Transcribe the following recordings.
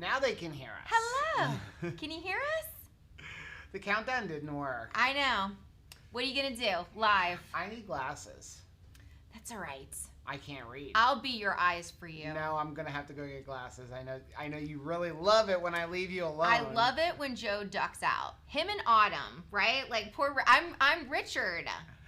Now they can hear us. Hello. Can you hear us? The countdown didn't work. I know. What are you going to do? Live. I need glasses. That's all right. I can't read. I'll be your eyes for you. No, I'm going to have to go get glasses. I know you really love it when I leave you alone. I love it when Joe ducks out. Him and Autumn, right? Like I'm Richard.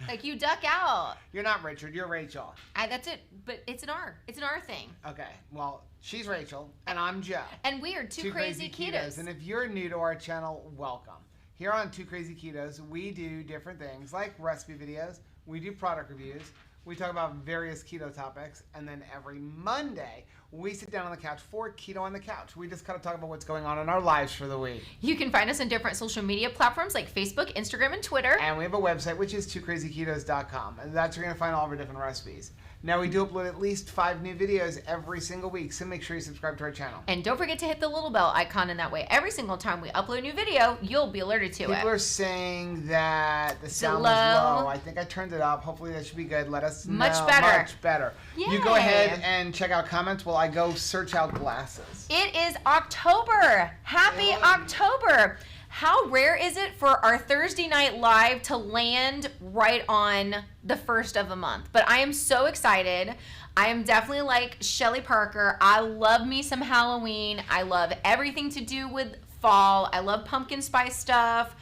Like you duck out. You're not Richard, you're Rachel. That's it, but it's an R. It's an R thing. Okay. Well, she's Rachel and I'm Joe. And we are two crazy ketos. And if you're new to our channel, welcome. Here on Two Crazy Ketos, we do different things like recipe videos, we do product reviews, we talk about various keto topics, and then every Monday, we sit down on the couch for Keto on the Couch. We just kind of talk about what's going on in our lives for the week. You can find us on different social media platforms like Facebook, Instagram, and Twitter. And we have a website, which is twocrazyketos.com, and that's where you're going to find all of our different recipes. Now, we do upload at least 5 new videos every single week, so make sure you subscribe to our channel. And don't forget to hit the little bell icon, and that way, every single time we upload a new video, you'll be alerted to it. People are saying that the sound was low. I think I turned it up. Hopefully that should be good. Let us know. Much better. Much better. Yay. You go ahead and check out comments while I go search out glasses. It is October. Happy October. How rare is it for our Thursday night live to land right on the first of the month? But I am so excited. I am definitely like Shelly Parker. I love me some Halloween. I love everything to do with fall. I love pumpkin spice stuff.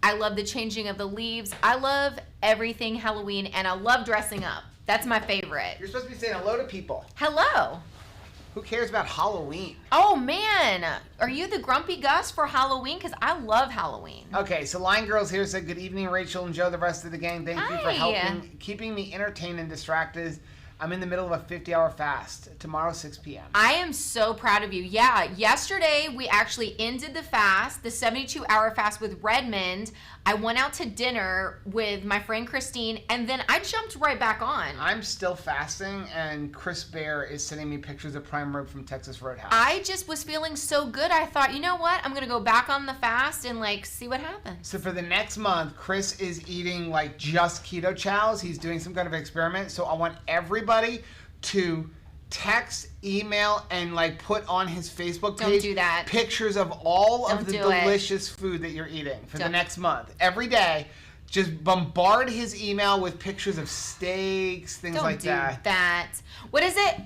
I love the changing of the leaves. I love everything Halloween, and I love dressing up. That's my favorite. You're supposed to be saying hello to people. Hello. Who cares about Halloween? Oh, man. Are you the grumpy Gus for Halloween? Because I love Halloween. Okay, so Line Girls here said, good evening, Rachel and Joe, the rest of the gang. Thank you for Hi. keeping me entertained and distracted. I'm in the middle of a 50-hour fast. Tomorrow, 6 p.m. I am so proud of you. Yeah, yesterday we actually ended the fast, the 72-hour fast with Redmond. I went out to dinner with my friend Christine, and then I jumped right back on. I'm still fasting, and Chris Bear is sending me pictures of prime rib from Texas Roadhouse. I just was feeling so good. I thought, you know what? I'm going to go back on the fast and, like, see what happens. So for the next month, Chris is eating, like, just keto chows. He's doing some kind of experiment. So I want everybody to text, email, and like put on his Facebook page Don't do that. pictures of all of the do it. delicious food that you're eating for the next month. Every day, just bombard his email with pictures of steaks, things like that. Don't do that. What is it?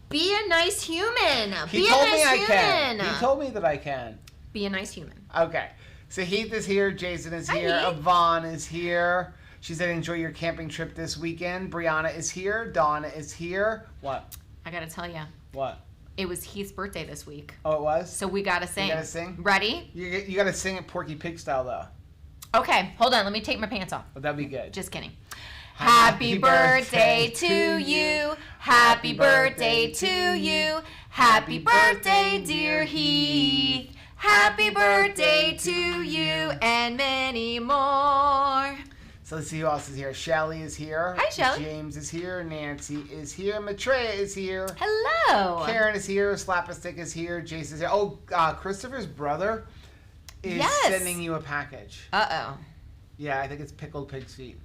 Be a nice human. He Be told a me nice I human. can. He told me that I can. Be a nice human. Okay. So Heath is here. Jason is here. Hi, Heath. Yvonne is here. She said, enjoy your camping trip this weekend. Brianna is here. Donna is here. What? I got to tell you. What? It was Heath's birthday this week. Oh, it was? So we got to sing. You got to sing? Ready? You got to sing it Porky Pig style, though. Okay, hold on. Let me take my pants off. But that'd be good. Just kidding. Happy Happy birthday to you. Happy birthday to you. Happy birthday, dear Heath. Happy birthday to you and many more. So let's see who else is here. Shelly is here. Hi, Shelly. James is here. Nancy is here. Matreya is here. Hello. Karen is here. Slap-a-stick is here. Jason is here. Oh, Christopher's brother is sending you a package. Uh-oh. Yeah, I think it's pickled pig's feet.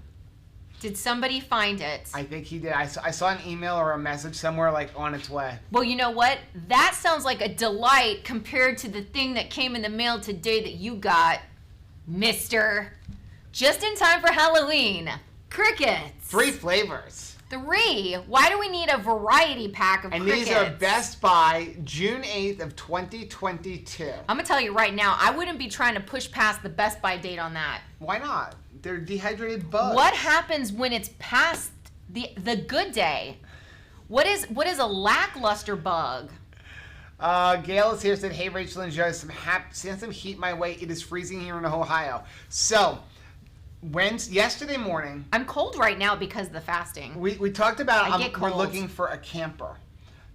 Did somebody find it? I think he did. I saw an email or a message somewhere like on its way. Well, you know what? That sounds like a delight compared to the thing that came in the mail today that you got, mister. Just in time for Halloween. Crickets. 3 flavors. 3? Why do we need a variety pack of crickets? And these are Best Buy, June 8th of 2022. I'm going to tell you right now, I wouldn't be trying to push past the Best Buy date on that. Why not? They're dehydrated bugs. What happens when it's past the good day? What is a lackluster bug? Gail is here, said, hey, Rachel and Joe, send some heat my way. It is freezing here in Ohio. So, yesterday morning, I'm cold right now because of the fasting. we talked about we're cold. looking for a camper.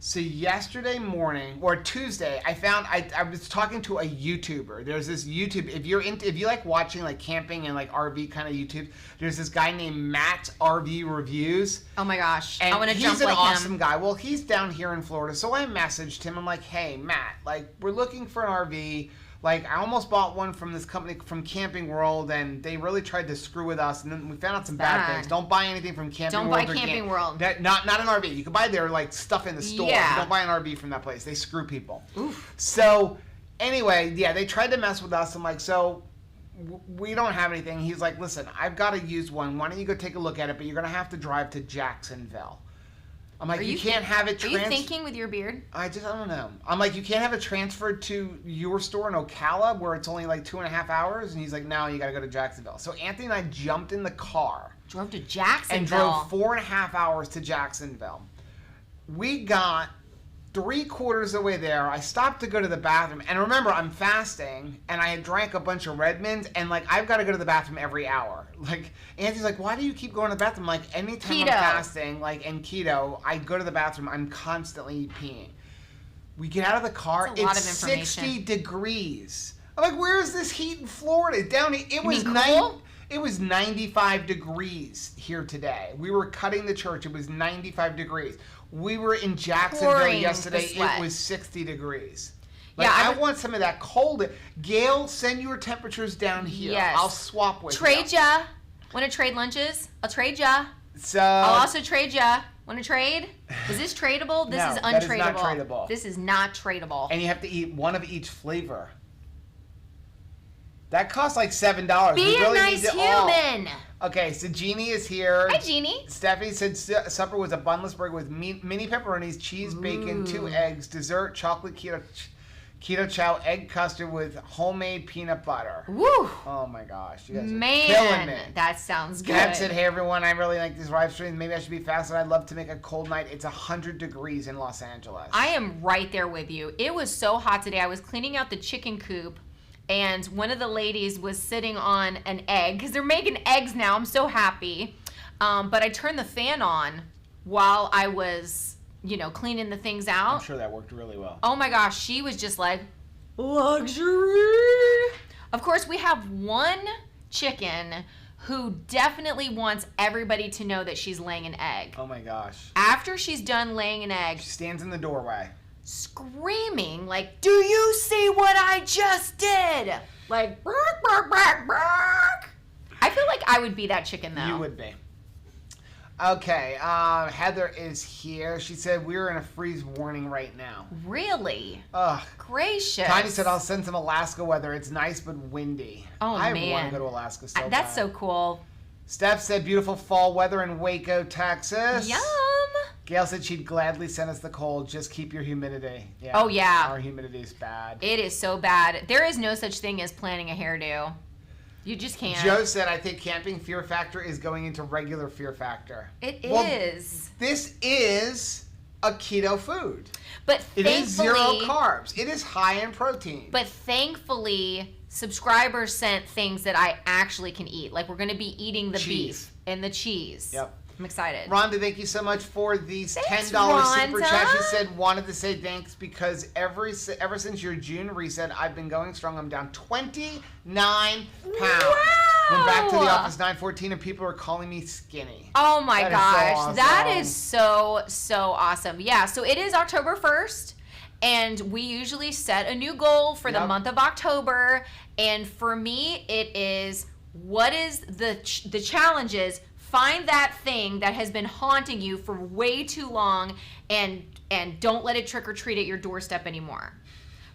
So yesterday morning or Tuesday, I was talking to a YouTuber. There's this YouTube, if you like watching like camping and like RV kind of YouTube, there's this guy named Matt RV Reviews. Oh my gosh, And I want to jump he's an like awesome him. guy. Well, he's down here in Florida, so I messaged him. I'm like, hey, Matt, like we're looking for an RV. Like, I almost bought one from this company from Camping World, and they really tried to screw with us, and then we found out some bad things. Don't buy anything from Camping World. Don't buy Camping World. Not an RV. You can buy their, like, stuff in the store. Yeah. But don't buy an RV from that place. They screw people. Oof. So, anyway, yeah, they tried to mess with us. I'm like, so, we don't have anything. He's like, listen, I've got to use one. Why don't you go take a look at it, but you're going to have to drive to Jacksonville. I'm like, you can't have it transferred. Are you thinking with your beard? I don't know. I'm like, you can't have it transferred to your store in Ocala where it's only like 2.5 hours? And he's like, no, you got to go to Jacksonville. So Anthony and I jumped in the car. Drove to Jacksonville. And drove 4.5 hours to Jacksonville. We got 3/4 of the way there. I stopped to go to the bathroom. And remember, I'm fasting, and I had drank a bunch of Redmonds, and like, I've got to go to the bathroom every hour. Like, Anthony's like, why do you keep going to the bathroom? Like, anytime Keto. I'm fasting, like, and keto, I go to the bathroom, I'm constantly peeing. We get out of the car, That's a lot it's of information. 60 degrees. I'm like, where is this heat in Florida? Down here, it was cool? It was 95 degrees here today. We were cutting the church, it was 95 degrees. We were in Jacksonville Pouring yesterday. the sweat. It was 60 degrees. Like, Yeah, I want some of that cold. Gail, send your temperatures down here. Yes. I'll swap with Trade you. ya. Want to trade lunches? I'll trade ya. So, I'll also trade ya. Want to trade? Is this tradable? This No, is that is untradeable. not tradable. This is not tradable. and you have to eat one of each flavor. That costs like $7. Be we really a nice need it all. human. Okay, so Jeannie is here. Hi, Jeannie. Stephanie said supper was a bunless burger with mini pepperonis, cheese, bacon, 2 eggs, dessert, chocolate keto chow, egg custard with homemade peanut butter. Woo. Oh my gosh, you guys are killing me. That sounds good. Kat said, hey everyone, I really like these live streams. Maybe I should be faster. I'd love to make a cold night. It's 100 degrees in Los Angeles. I am right there with you. It was so hot today. I was cleaning out the chicken coop, and one of the ladies was sitting on an egg because they're making eggs now. I'm so happy. But I turned the fan on while I was, cleaning the things out. I'm sure that worked really well. Oh my gosh, she was just like, luxury. Of course, we have one chicken who definitely wants everybody to know that she's laying an egg. Oh my gosh. After she's done laying an egg, She stands in the doorway. screaming like, do you see what I just did? Like, bark, bark, bark, bark. I feel like I would be that chicken though. You would be. Okay, Heather is here. She said we're in a freeze warning right now. Really? Ugh. Gracious. Tiny said I'll send some Alaska weather. It's nice but windy. Oh, I man. want to go to Alaska so bad. That's so cool. Steph said beautiful fall weather in Waco, Texas. Yum. Gail said she'd gladly send us the cold. Just keep your humidity. Yeah. Oh, yeah. Our humidity is bad. It is so bad. There is no such thing as planning a hairdo. You just can't. Joe said, I think camping fear factor is going into regular fear factor. It Well, is. This is a keto food. But It is zero thankfully, carbs. It is high in protein. but thankfully, subscribers sent things that I actually can eat. Like we're going to be eating the Cheese. beef and the cheese. Yep. I'm excited. Rhonda, thank you so much for these Thanks, $10 super Rhonda. chat. She said, wanted to say thanks because ever since your June reset, I've been going strong. I'm down 29 pounds. Wow. Went back to the office 9:14 and people are calling me skinny. Oh my That is so gosh. awesome. That is so awesome. Yeah, so it is October 1st. And we usually set a new goal for the Yep. month of October. And for me, it is what is the challenges. Find that thing that has been haunting you for way too long and don't let it trick or treat at your doorstep anymore.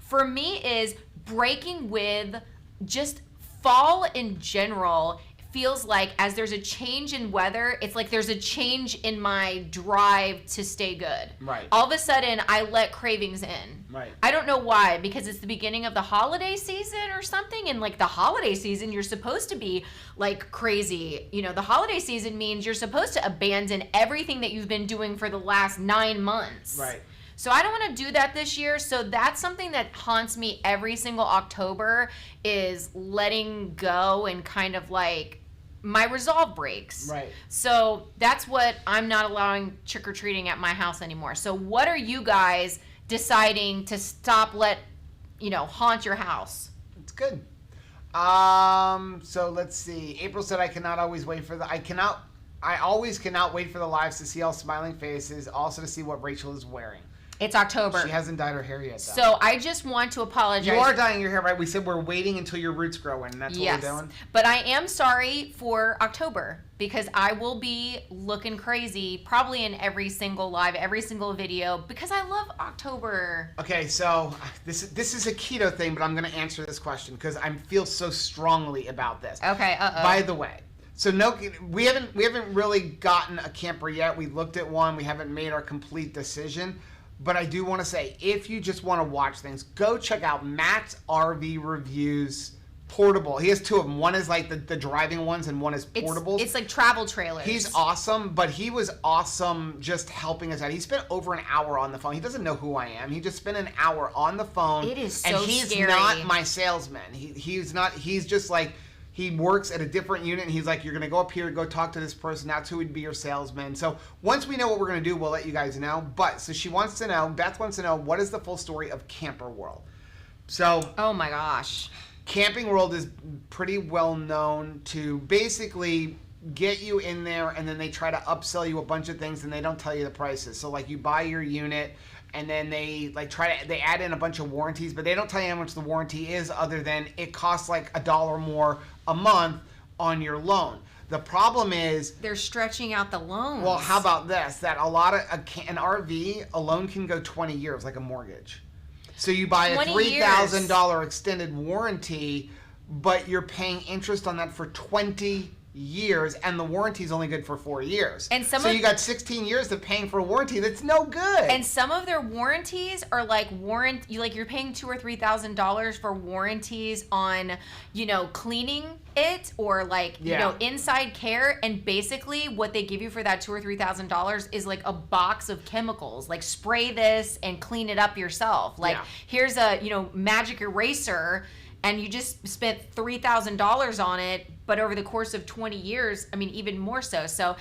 For me is breaking with just fall in general. Feels like as there's a change in weather, it's like there's a change in my drive to stay good. Right. All of a sudden, I let cravings in. Right. I don't know why, because it's the beginning of the holiday season or something, and like the holiday season, you're supposed to be like crazy. The holiday season means you're supposed to abandon everything that you've been doing for the last 9 months. Right. So I don't want to do that this year. So that's something that haunts me every single October is letting go and kind of like my resolve breaks. Right. So that's what I'm not allowing trick-or-treating at my house anymore. So what are you guys deciding to stop haunt your house? It's good. So let's see. April said I always cannot wait for the lives to see all smiling faces, also to see what Rachel is wearing. It's October. She hasn't dyed her hair yet, though. So I just want to apologize. You are dyeing your hair, right? We said we're waiting until your roots grow in. That's what we're doing? But I am sorry for October because I will be looking crazy probably in every single live, every single video because I love October. Okay, so this is a keto thing, but I'm going to answer this question because I feel so strongly about this. Okay, By the way, so no, we haven't really gotten a camper yet. We looked at one. We haven't made our complete decision. But I do want to say, if you just want to watch things, go check out Matt's RV Reviews portable. He has two of them. One is like the driving ones and one is portables. It's like travel trailers. He's awesome, but he was awesome just helping us out. He spent over an hour on the phone. He doesn't know who I am. He just spent an hour on the phone. It is so and he's scary. not my salesman. He's not. He's just like, he works at a different unit, and he's like, you're going to go up here, go talk to this person. That's who would be your salesman. So once we know what we're going to do, we'll let you guys know. But, so she wants to know, Beth wants to know, what is the full story of Camper World? So. Oh my gosh. Camping World is pretty well known to basically get you in there, and then they try to upsell you a bunch of things, and they don't tell you the prices. So like you buy your unit, and then they they add in a bunch of warranties, but they don't tell you how much the warranty is other than it costs like $1 more a month on your loan. The problem is they're stretching out the loans. Well, how about this? That a lot of an RV, a loan can go 20 years, like a mortgage. So you buy a $3,000 extended warranty, but you're paying interest on that for 20 years, and the warranty's only good for 4 years. And so you got 16 years of paying for a warranty that's no good. And some of their warranties are like you're paying $2,000 or $3,000 for warranties on, cleaning it or inside care. And basically what they give you for that $2,000 or $3,000 is like a box of chemicals, like spray this and clean it up yourself. Here's a magic eraser, and you just spent $3,000 on it, but over the course of 20 years, I mean, even more so. So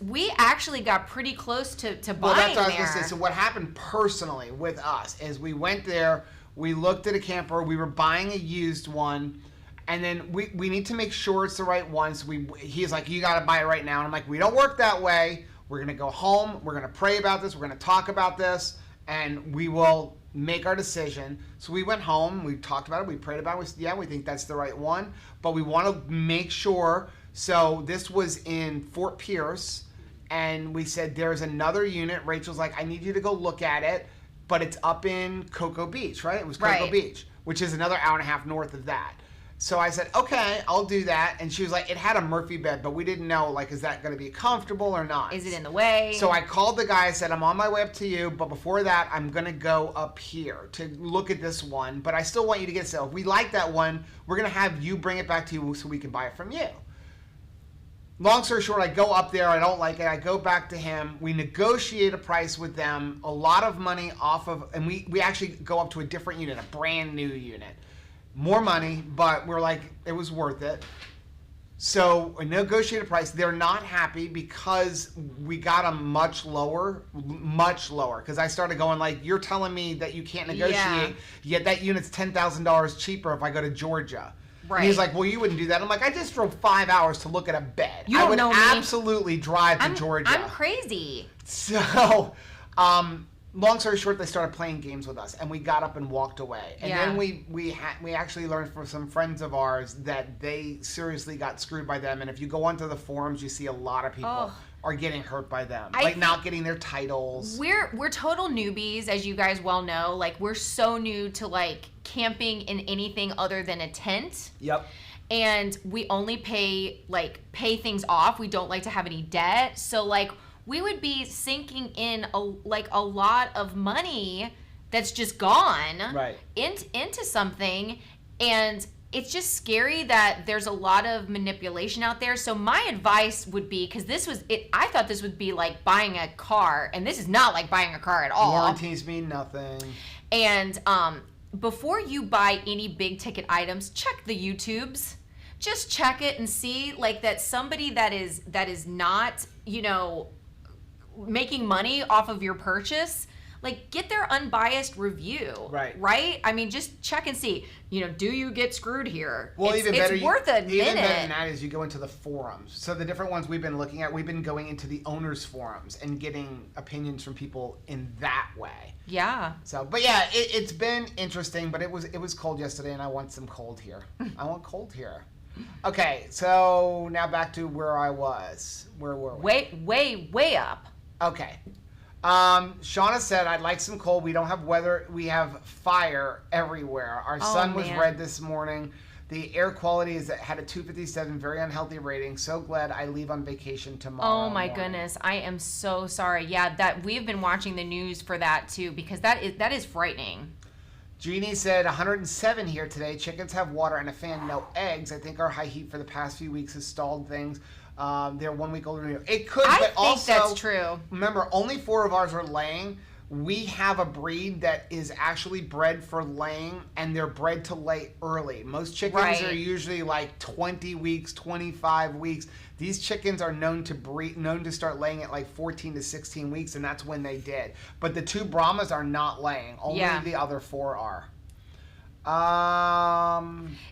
we actually got pretty close to buying there. Well, that's what I was going to say. So what happened personally with us is we went there, we looked at a camper, we were buying a used one, and then we need to make sure it's the right one. So he's like, you got to buy it right now. And I'm like, we don't work that way. We're going to go home. We're going to pray about this. We're going to talk about this, and we will make our decision. So we went home, we talked about it, we prayed about it, we think that's the right one, but we want to make sure. So this was in Fort Pierce, and we said there's another unit. Rachel's like, I need you to go look at it, but it's up in Cocoa Beach, right? It was Cocoa Beach, which is another hour and a half north of that. So I said, okay, I'll do that. And she was like, it had a Murphy bed, but we didn't know, is that going to be comfortable or not? Is it in the way? So I called the guy, I said, I'm on my way up to you, but before that, I'm going to go up here to look at this one, but I still want you to get it. So if we like that one, we're going to have you bring it back to you so we can buy it from you. Long story short, I go up there, I don't like it, I go back to him, we negotiate a price with them, a lot of money off of, and we actually go up to a different unit, a brand new unit. More money, but we're like, it was worth it. So I negotiated a price. They're not happy because we got them much lower. Because I started going you're telling me that you can't negotiate, yet that unit's $10,000 cheaper if I go to Georgia. Right. And he's like, well, you wouldn't do that. I'm like, I just drove 5 hours to look at a bed. I would absolutely drive to Georgia. I'm crazy. So, long story short, they started playing games with us, and we got up and walked away. And then we actually learned from some friends of ours that they seriously got screwed by them. And if you go onto the forums, you see a lot of people are getting hurt by them, not getting their titles. We're total newbies, as you guys well know. We're so new to camping in anything other than a tent. Yep. And we only pay things off. We don't like to have any debt. So we would be sinking in a lot of money that's just gone into something, and it's just scary that there's a lot of manipulation out there. So my advice would be, because I thought this would be like buying a car, and this is not like buying a car at all. Warranties mean nothing. And before you buy any big ticket items, check the YouTubes. Just check it and see that somebody that is not making money off of your purchase, like get their unbiased review. Right? I mean, just check and see, do you get screwed here? Well, it's worth a minute. Even better than that is you go into the forums. So the different ones we've been looking at, we've been going into the owners' forums and getting opinions from people in that way. Yeah. So, but yeah, it's been interesting, but it was cold yesterday, and I want some cold here. I want cold here. Okay, so now back to where I was. Where were we? Way up. Okay. Shauna said, I'd like some cold. We don't have weather. We have fire everywhere. Our sun was red this morning. The air quality had a 257, very unhealthy rating. So glad I leave on vacation tomorrow. Oh my goodness. I am so sorry. Yeah, that we've been watching the news for that too, because that is frightening. Jeannie said 107 here today. Chickens have water and a fan, no eggs. I think our high heat for the past few weeks has stalled things. They're 1 week older than you. It could, but also, I think that's true. Remember, only 4 of ours are laying. We have a breed that is actually bred for laying, and they're bred to lay early. Most chickens are usually like 20 weeks, 25 weeks. These chickens are known to start laying at like 14 to 16 weeks, and that's when they did. But the 2 Brahmas are not laying. Only the other 4 are.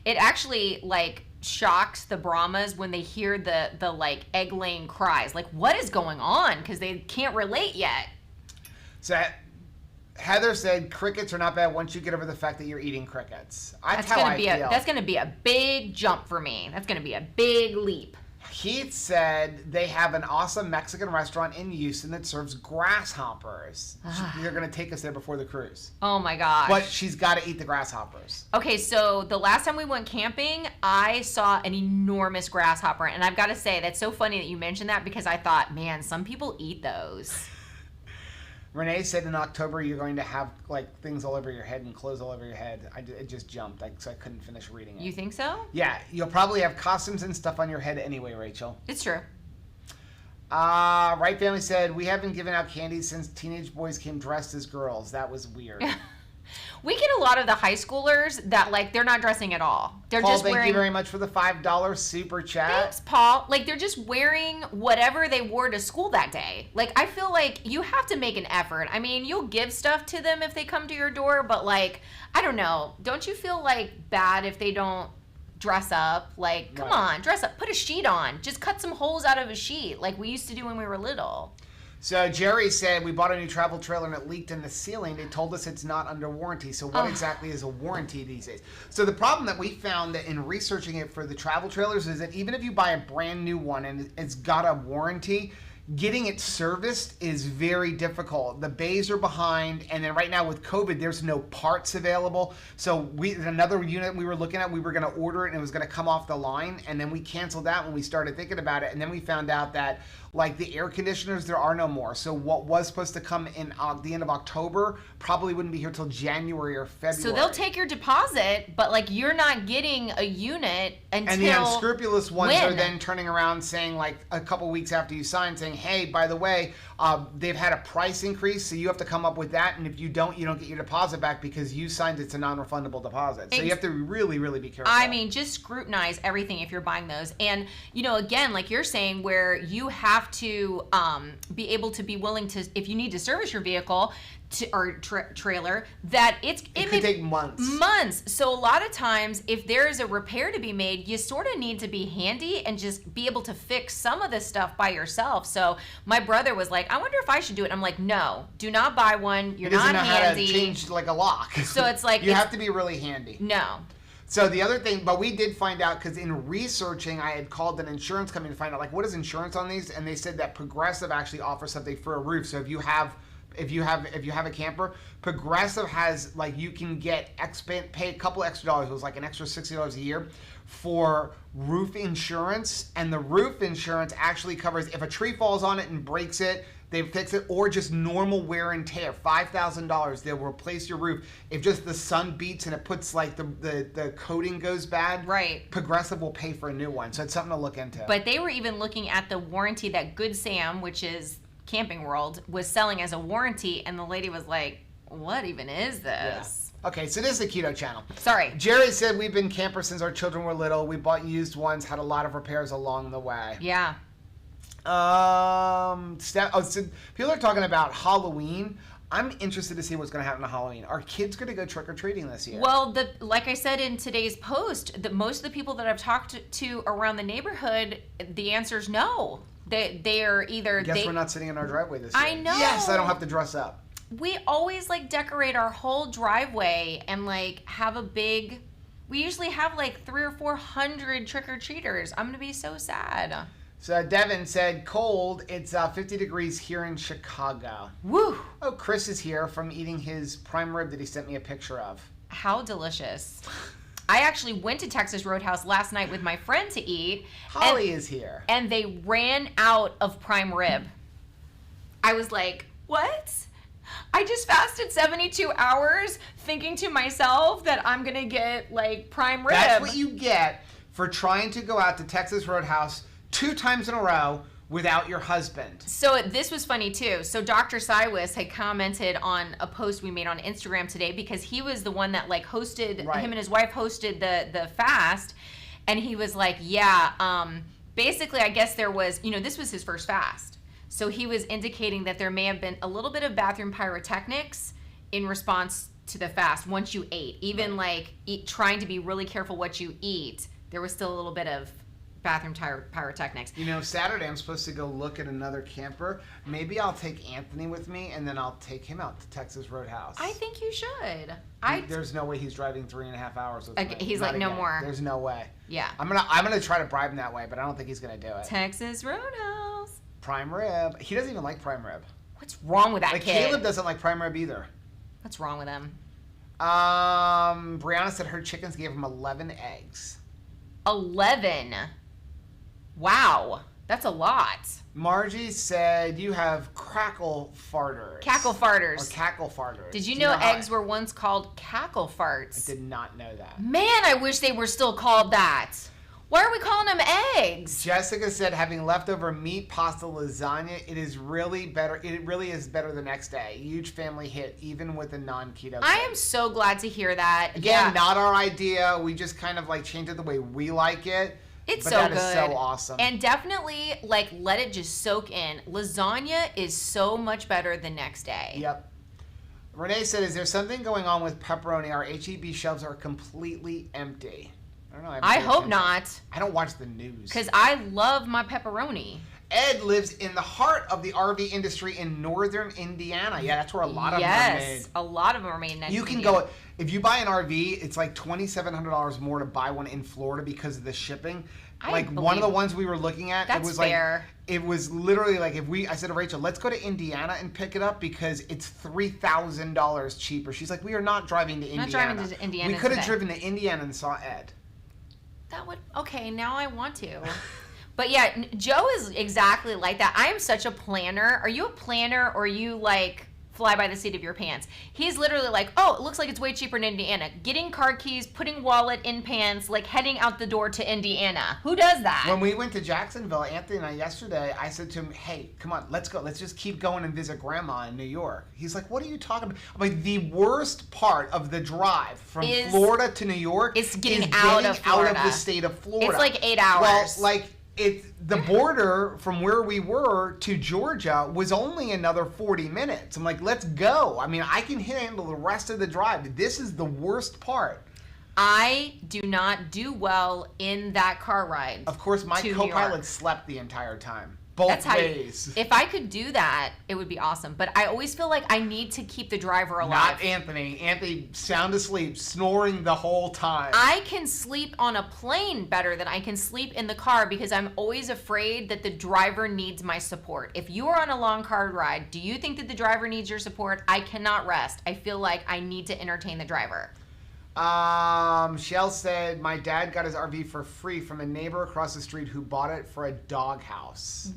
It actually shocks the Brahmas when they hear the like egg laying cries. Like, what is going on? Because they can't relate yet. So Heather said crickets are not bad once you get over the fact that you're eating crickets. That's how I feel. That's going to be a big jump for me. That's going to be a big leap. Heath said they have an awesome Mexican restaurant in Houston that serves grasshoppers. They're going to take us there before the cruise. Oh my gosh. But she's got to eat the grasshoppers. Okay, so the last time we went camping, I saw an enormous grasshopper. And I've got to say, that's so funny that you mentioned that, because I thought, man, some people eat those. Renee said in October you're going to have things all over your head and clothes all over your head. It just jumped, so I couldn't finish reading it. You think so? Yeah, you'll probably have costumes and stuff on your head anyway, Rachel. It's true. Right Family said, we haven't given out candy since teenage boys came dressed as girls. That was weird. We get a lot of the high schoolers that they're not dressing at all. They're Paul, just wearing. Thank you very much for the $5 super chat. Thanks, Paul. They're just wearing whatever they wore to school that day. I feel like you have to make an effort. I mean, you'll give stuff to them if they come to your door, but I don't know. Don't you feel bad if they don't dress up? Come on, dress up. Put a sheet on. Just cut some holes out of a sheet like we used to do when we were little. So Jerry said, we bought a new travel trailer and it leaked in the ceiling. They told us it's not under warranty. So what exactly is a warranty these days? So the problem that we found that in researching it for the travel trailers is that even if you buy a brand new one and it's got a warranty, getting it serviced is very difficult. The bays are behind, and then right now with COVID, there's no parts available. So another unit we were looking at, we were going to order it and it was going to come off the line, and then we canceled that when we started thinking about it, and then we found out that the air conditioners, there are no more. So what was supposed to come in the end of October probably wouldn't be here till January or February. So they'll take your deposit, but you're not getting a unit until. And the unscrupulous ones are then turning around saying a couple weeks after you sign, saying, hey, by the way, they've had a price increase, so you have to come up with that, and if you don't get your deposit back because you signed it's a non-refundable deposit. So you have to really, really be careful. I mean, just scrutinize everything if you're buying those. And, again, like you're saying, where you have to be able to be willing to, if you need to service your vehicle or trailer, that it could take months. So a lot of times, if there is a repair to be made, you sort of need to be handy and just be able to fix some of this stuff by yourself. So my brother was like, I wonder if I should do it. I'm like, no, do not buy one. You're not handy. He doesn't know how to change a lock. So it's you have to be really handy. No. So the other thing, but we did find out, because in researching, I had called an insurance company to find out what is insurance on these, and they said that Progressive actually offers something for a roof. So if you have a camper, Progressive has you can pay a couple extra dollars. It was an extra $60 a year for roof insurance, and the roof insurance actually covers if a tree falls on it and breaks it, they fix it, or just normal wear and tear. $5,000, they'll replace your roof. If just the sun beats and it puts the coating goes bad, right? Progressive will pay for a new one. So it's something to look into. But they were even looking at the warranty that Good Sam, which is Camping World, was selling as a warranty, and the lady was like, what even is this? Yeah. Okay, so this is the Keto channel. Sorry. Jerry said, we've been campers since our children were little. We bought used ones, had a lot of repairs along the way. Yeah. So people are talking about Halloween. I'm interested to see what's going to happen on Halloween. Are kids going to go trick-or-treating this year? Well, like I said in today's post, most of the people that I've talked to around the neighborhood, the answer is no. They are either... Guess we're not sitting in our driveway this year. I know. Yes, I don't have to dress up. We always, like, decorate our whole driveway and, like, have a big... We usually have, like, 300 or 400 trick-or-treaters. I'm going to be so sad. So Devin said, cold. It's 50 degrees here in Chicago. Woo! Oh, Chris is here from eating his prime rib that he sent me a picture of. How delicious. I actually went to Texas Roadhouse last night with my friend to eat. Holly is here. And they ran out of prime rib. I was like, what? I just fasted 72 hours thinking to myself that I'm going to get, like, prime rib. That's what you get for trying to go out to Texas Roadhouse 2 times in a row without your husband. So this was funny too. So Dr. Cywis had commented on a post we made on Instagram today because he was the one that like hosted, right. Him and his wife hosted the fast. And he was like, yeah, basically I guess there was, this was his first fast. So he was indicating that there may have been a little bit of bathroom pyrotechnics in response to the fast once you ate. Even like trying to be really careful what you eat, there was still a little bit of bathroom pyrotechnics. Saturday I'm supposed to go look at another camper. Maybe I'll take Anthony with me and then I'll take him out to Texas Roadhouse. I think you should. There's no way he's driving 3.5 hours with me. He's like, no more. There's no way. Yeah. I'm gonna try to bribe him that way, but I don't think he's gonna do it. Texas Roadhouse. Prime rib. He doesn't even like prime rib. What's wrong with that kid? Caleb doesn't like prime rib either. What's wrong with him? Brianna said her chickens gave him 11 eggs. 11. Wow, that's a lot. Margie said you have crackle farters. Cackle farters. Or cackle farters. Did you know eggs were once called cackle farts? I did not know that. Man, I wish they were still called that. Why are we calling them eggs? Jessica said having leftover meat, pasta, lasagna, it is really better. It really is better the next day. Huge family hit, even with a non-keto. I am so glad to hear that. Again, not our idea. We just kind of like changed it the way we like it. It's but so that good. is so awesome. And definitely, like, let it just soak in. Lasagna is so much better the next day. Yep. Renee said, is there something going on with pepperoni? Our H-E-B shelves are completely empty. I don't know. I hope not. I don't watch the news. Because I love my pepperoni. Ed lives in the heart of the RV industry in northern Indiana. Yeah, that's where a lot of them are made. Yes, a lot of them are made in You can go, if you buy an RV, it's like $2,700 more to buy one in Florida because of the shipping. One of the ones we were looking at, it was fair. It was literally like I said to Rachel, let's go to Indiana and pick it up because it's $3,000 cheaper. She's like, we are not driving to Indiana. Not driving to Indiana. We could have driven to Indiana and saw Ed. That would, okay, now I want to. But yeah, Joe is exactly like that. I am such a planner. Are you a planner or are you like fly by the seat of your pants? He's literally like, oh, it looks like it's way cheaper in Indiana. Getting car keys, putting wallet in pants, like heading out the door to Indiana. Who does that? When we went to Jacksonville, Anthony and I yesterday, I said to him, hey, come on, let's go. Let's just keep going and visit Grandma in New York. He's like, what are you talking about? I'm like, the worst part of the drive from Florida to New York is getting out of the state of Florida. It's like 8 hours. Well, like, the border from where we were to Georgia was only another 40 minutes. I'm like, let's go. I mean, I can handle the rest of the drive. This is the worst part. I do not do well in that car ride. Of course, my co-pilot slept the entire time. Both ways. If I could do that, it would be awesome. But I always feel like I need to keep the driver alive. Not Anthony. Anthony sound asleep, snoring the whole time. I can sleep on a plane better than I can sleep in the car because I'm always afraid that the driver needs my support. If you are on a long car ride, do you think that the driver needs your support? I cannot rest. I feel like I need to entertain the driver. Shell said, my dad got his RV for free from a neighbor across the street who bought it for a doghouse.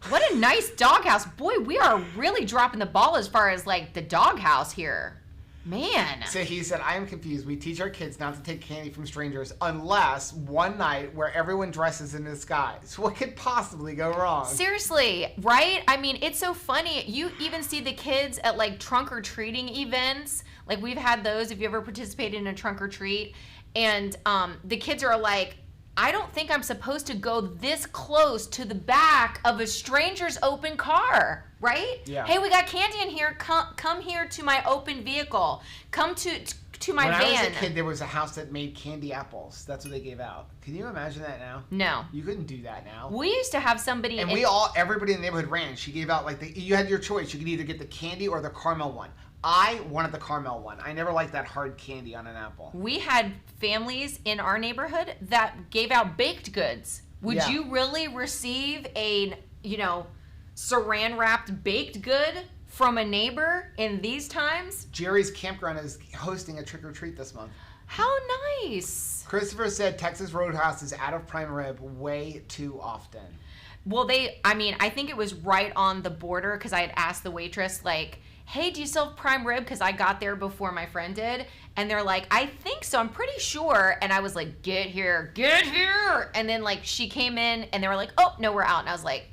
What a nice doghouse. Boy, we are really dropping the ball as far as like the doghouse here. Man. So he said, I am confused. We teach our kids not to take candy from strangers unless one night where everyone dresses in disguise. What could possibly go wrong? Seriously, right? I mean, it's so funny. You even see the kids at like trunk or treating events. Like we've had those if you ever participated in a trunk or treat. And the kids are like I don't think I'm supposed to go this close to the back of a stranger's open car, right? Yeah. Hey, we got candy in here. Come here to my open vehicle. Come to my van. When I was a kid, there was a house that made candy apples. That's what they gave out. Can you imagine that now? No. You couldn't do that now. We used to have somebody. And everybody in the neighborhood ran. She gave out you had your choice. You could either get the candy or the caramel one. I wanted the caramel one. I never liked that hard candy on an apple. We had families in our neighborhood that gave out baked goods. Would you really receive a, saran wrapped baked good from a neighbor in these times? Jerry's Campground is hosting a trick or treat this month. How nice. Christopher said Texas Roadhouse is out of prime rib way too often. Well, I think it was right on the border because I had asked the waitress, hey, do you still have prime rib? Because I got there before my friend did. And they're like, I think so. I'm pretty sure. And I was like, get here. And then she came in and they were like, oh, no, we're out. And I was like.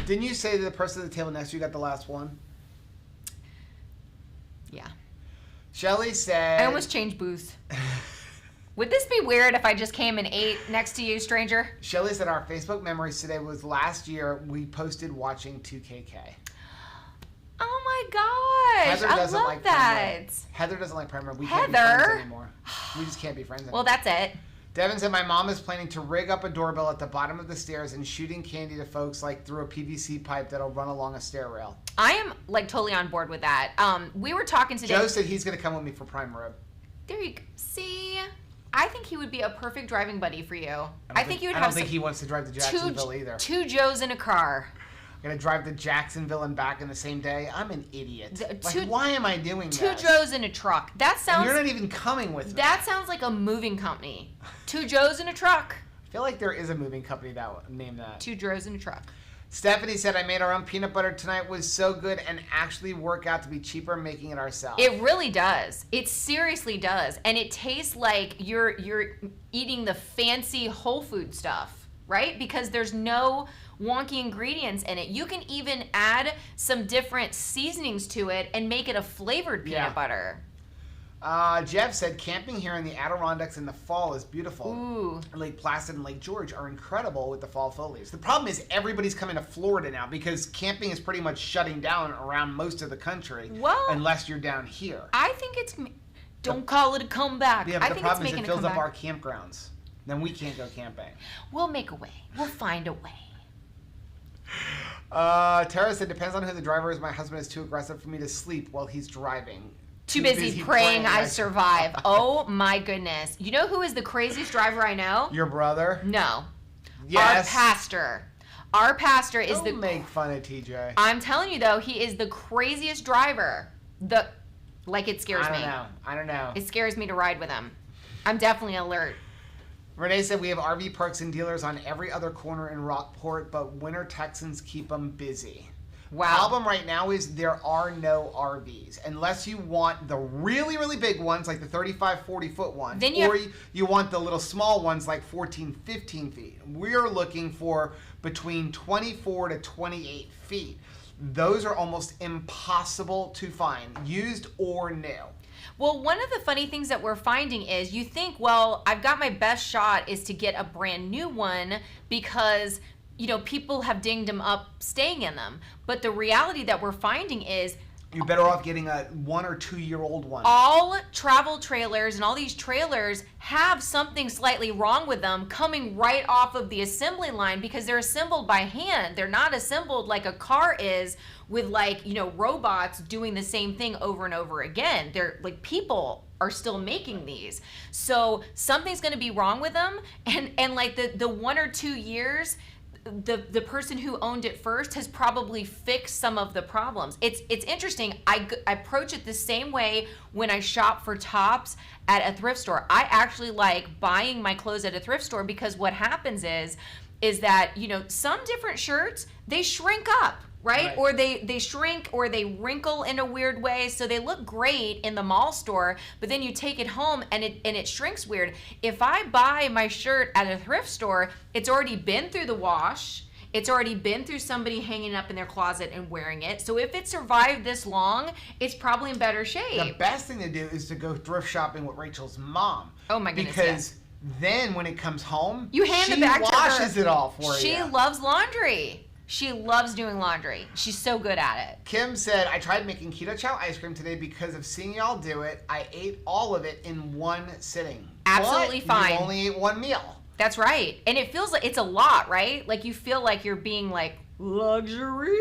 Didn't you say to the person at the table next to you got the last one? Yeah. Shelly said. I almost changed booths. Would this be weird if I just came and ate next to you, stranger? Shelly said our Facebook memories today was last year we posted watching 2KK. Oh my gosh, I love that. Heather doesn't like prime rib. We can't be friends anymore. We just can't be friends anymore. Well, that's it. Devin said my mom is planning to rig up a doorbell at the bottom of the stairs and shooting candy to folks through a PVC pipe that'll run along a stair rail. I am totally on board with that. We were talking today. Joe said he's going to come with me for prime rib. There you go. See, I think he would be a perfect driving buddy for you. I don't think he wants to drive to Jacksonville either. Two Joes in a car. I'm going to drive to Jacksonville and back in the same day. I'm an idiot. Why am I doing Two that? Joes in a truck. That sounds. And you're not even coming with me. That sounds like a moving company. Two Joes in a truck. I feel like there is a moving company that would name that. Two Joes in a truck. Stephanie said, I made our own peanut butter tonight. Was so good and actually work out to be cheaper making it ourselves. It really does. It seriously does. And it tastes like you're eating the fancy whole food stuff, right? Because there's no wonky ingredients in it. You can even add some different seasonings to it and make it a flavored peanut butter. Jeff said camping here in the Adirondacks in the fall is beautiful. Ooh. Lake Placid and Lake George are incredible with the fall foliage. The problem is everybody's coming to Florida now because camping is pretty much shutting down around most of the country. Well, unless you're down here. I think it's. Don't call it a comeback. Yeah, but the problem is it fills up our our campgrounds. Then we can't go camping. We'll make a way. We'll find a way. Tara said, depends on who the driver is. My husband is too aggressive for me to sleep while he's driving. Too busy praying I survive. Oh my goodness. You know who is the craziest driver I know? Your brother? No. Yes. Our pastor. Our pastor is Don't make fun of TJ. I'm telling you though, he is the craziest driver. It scares me. I don't know. It scares me to ride with him. I'm definitely alert. Renee said we have RV parks and dealers on every other corner in Rockport, but winter Texans keep them busy. Wow. The problem right now is there are no RVs. Unless you want the really, really big ones, like the 35, 40-foot ones, you want the little small ones like 14, 15 feet. We're looking for between 24 to 28 feet. Those are almost impossible to find, used or new. Well, one of the funny things that we're finding is you think, well, I've got my best shot is to get a brand new one because people have dinged them up staying in them. But the reality that we're finding is you're better off getting a 1 or 2 year old one. All travel trailers and all these trailers have something slightly wrong with them coming right off of the assembly line because they're assembled by hand. They're not assembled like a car is with robots doing the same thing over and over again. They're people are still making these. So something's going to be wrong with them. And the 1 or 2 years, the person who owned it first has probably fixed some of the problems. It's interesting. I approach it the same way when I shop for tops at a thrift store. I actually like buying my clothes at a thrift store because what happens is that some different shirts, they shrink up. Right? Or they shrink or they wrinkle in a weird way. So they look great in the mall store, but then you take it home and it shrinks weird. If I buy my shirt at a thrift store, it's already been through the wash. It's already been through somebody hanging up in their closet and wearing it. So if it survived this long, it's probably in better shape. The best thing to do is to go thrift shopping with Rachel's mom. Oh my goodness. Because Then when it comes home, you hand it back to her. She washes it all for you. She loves laundry. She loves doing laundry. She's so good at it. Kim said, I tried making keto chow ice cream today because of seeing y'all do it. I ate all of it in one sitting. Absolutely fine. You only ate one meal. That's right. And it feels like it's a lot, right? Like you feel like you're being like luxury.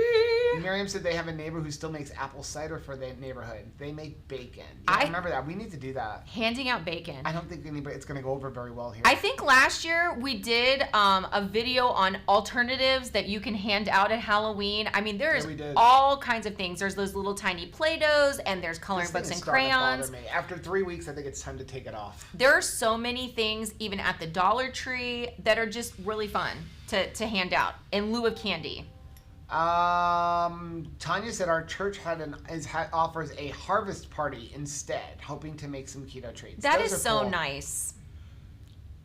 Miriam said they have a neighbor who still makes apple cider for the neighborhood. They make bacon. Yeah, I remember that. We need to do that. Handing out bacon. I don't think it's going to go over very well here. I think last year we did a video on alternatives that you can hand out at Halloween. I mean, there's all kinds of things. There's those little tiny Play-Dohs, and there's coloring books and crayons. Me. After 3 weeks, I think it's time to take it off. There are so many things, even at the Dollar Tree, that are just really fun to hand out in lieu of candy. Tanya said our church offers a harvest party instead, hoping to make some keto treats. That is so cool. Nice.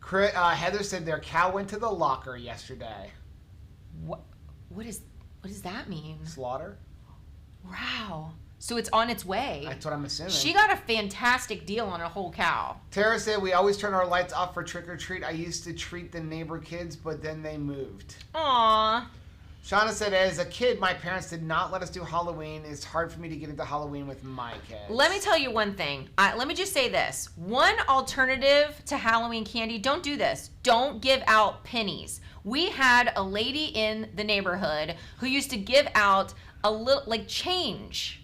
Heather said their cow went to the locker yesterday. What does that mean? Slaughter. Wow. So it's on its way. That's what I'm assuming. She got a fantastic deal on a whole cow. Tara said we always turn our lights off for trick or treat. I used to treat the neighbor kids, but then they moved. Aww. Shauna said, as a kid, my parents did not let us do Halloween. It's hard for me to get into Halloween with my kids. Let me tell you one thing. Let me just say this. One alternative to Halloween candy, don't do this. Don't give out pennies. We had a lady in the neighborhood who used to give out a little, like, change.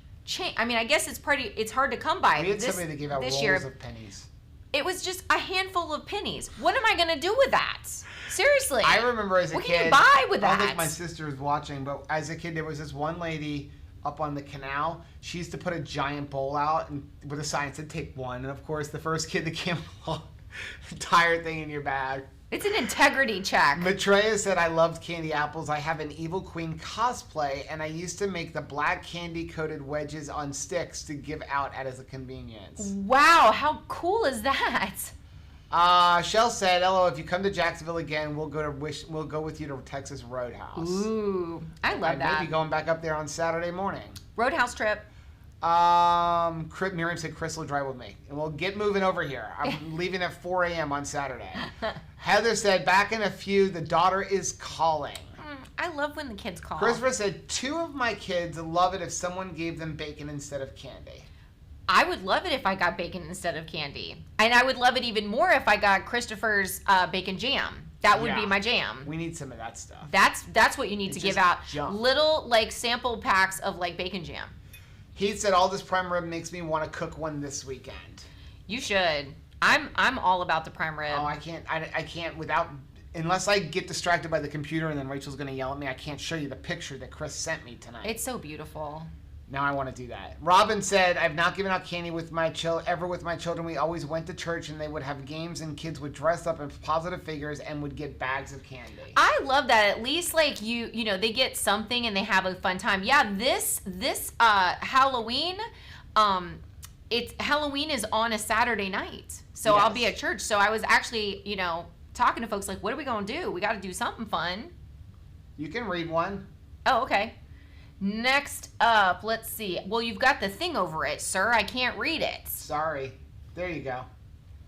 I mean, I guess it's hard to come by. We had somebody that gave out rolls of pennies. It was just a handful of pennies. What am I going to do with that? Seriously. I remember as a kid. What can you buy with that? I don't think my sister was watching, but as a kid, there was this one lady up on the canal. She used to put a giant bowl out and with a sign that said, take one. And of course, the first kid that came along, entire thing in your bag. It's an integrity check. Maitreya said, I loved candy apples. I have an Evil Queen cosplay, and I used to make the black candy-coated wedges on sticks to give out as a convenience. Wow, how cool is that? Shell said, "Hello. If you come to Jacksonville again, we'll go with you to Texas Roadhouse." Ooh, I love that. Maybe going back up there on Saturday morning. Roadhouse trip. Miriam said Chris will drive with me, and we'll get moving over here. I'm leaving at 4 a.m. on Saturday. Heather said, "Back in a few. The daughter is calling." I love when the kids call. Christopher said, 2 of my kids love it if someone gave them bacon instead of candy." I would love it if I got bacon instead of candy. And I would love it even more if I got Christopher's bacon jam. That would be my jam. We need some of that stuff. That's what you need to give out. Little, like, sample packs of, like, bacon jam. He said, all this prime rib makes me want to cook one this weekend. You should. I'm all about the prime rib. Oh, I can't without, unless I get distracted by the computer and then Rachel's going to yell at me, I can't show you the picture that Chris sent me tonight. It's so beautiful. Now I want to do that. Robin said, I've not given out candy with my children. We always went to church and they would have games and kids would dress up in positive figures and would get bags of candy. I love that. At least, like, you know, they get something and they have a fun time. Yeah, this Halloween, Halloween is on a Saturday night. So yes. I'll be at church. So I was actually, you know, talking to folks like, what are we going to do? We got to do something fun. You can read one. Oh, okay. Next up, let's see. Well, you've got the thing over it, sir. I can't read it. Sorry. There you go.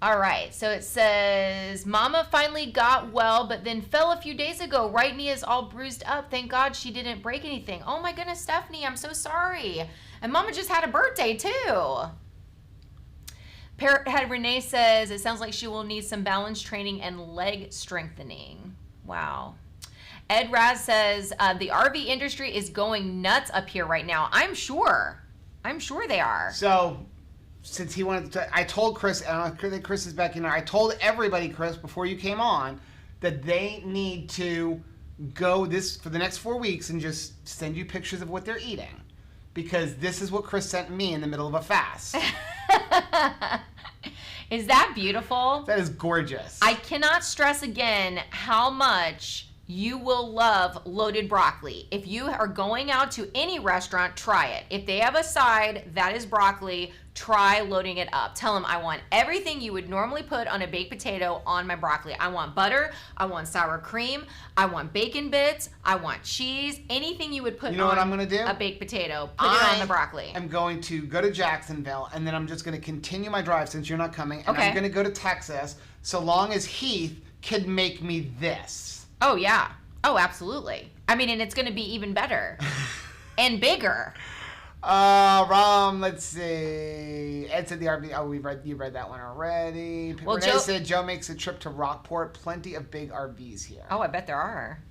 All right. So it says, Mama finally got well, but then fell a few days ago. Right knee is all bruised up. Thank God she didn't break anything. Oh, my goodness, Stephanie, I'm so sorry. And Mama just had a birthday, too. Parrot Head Renee says, it sounds like she will need some balance training and leg strengthening. Wow. Ed Raz says, the RV industry is going nuts up here right now. I'm sure they are. So, since he wanted to, I told Chris, I don't know if Chris is back in there, I told everybody, Chris, before you came on, that they need to go for the next 4 weeks and just send you pictures of what they're eating. Because this is what Chris sent me in the middle of a fast. Is that beautiful? That is gorgeous. I cannot stress again how much You will love loaded broccoli. If you are going out to any restaurant, try it. If they have a side that is broccoli, try loading it up. Tell them, I want everything you would normally put on a baked potato on my broccoli. I want butter, I want sour cream, I want bacon bits, I want cheese, anything you would put what I'm gonna do? A baked potato. Put it on the broccoli. I'm going to go to Jacksonville, and then I'm just gonna continue my drive since you're not coming, and Okay. I'm gonna go to Texas so long as Heath could make me this. Oh, yeah. Oh, absolutely. I mean, and it's going to be even better and bigger. Let's see. Ed said the RV. Oh, you read that one already. Well, Renee Joe said Joe makes a trip to Rockport. Plenty of big RVs here. Oh, I bet there are.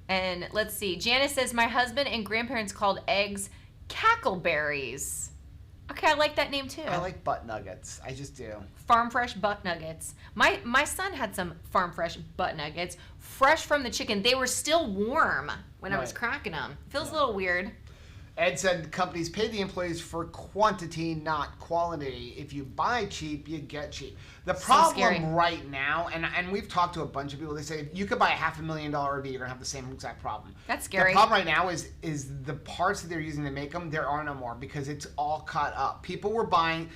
And let's see. Janice says, my husband and grandparents called eggs cackleberries. Okay, I like that name too. I like butt nuggets. I just do. Farm fresh butt nuggets. My son had some farm fresh butt nuggets, fresh from the chicken. They were still warm when I was cracking them. Feels a little weird. Ed said companies pay the employees for quantity, not quality. If you buy cheap, you get cheap. The problem right now, and we've talked to a bunch of people, they say you could buy a $500,000 RV, you're gonna have the same exact problem. That's scary. The problem right now is the parts that they're using to make them, there are no more because it's all cut up. People were buying.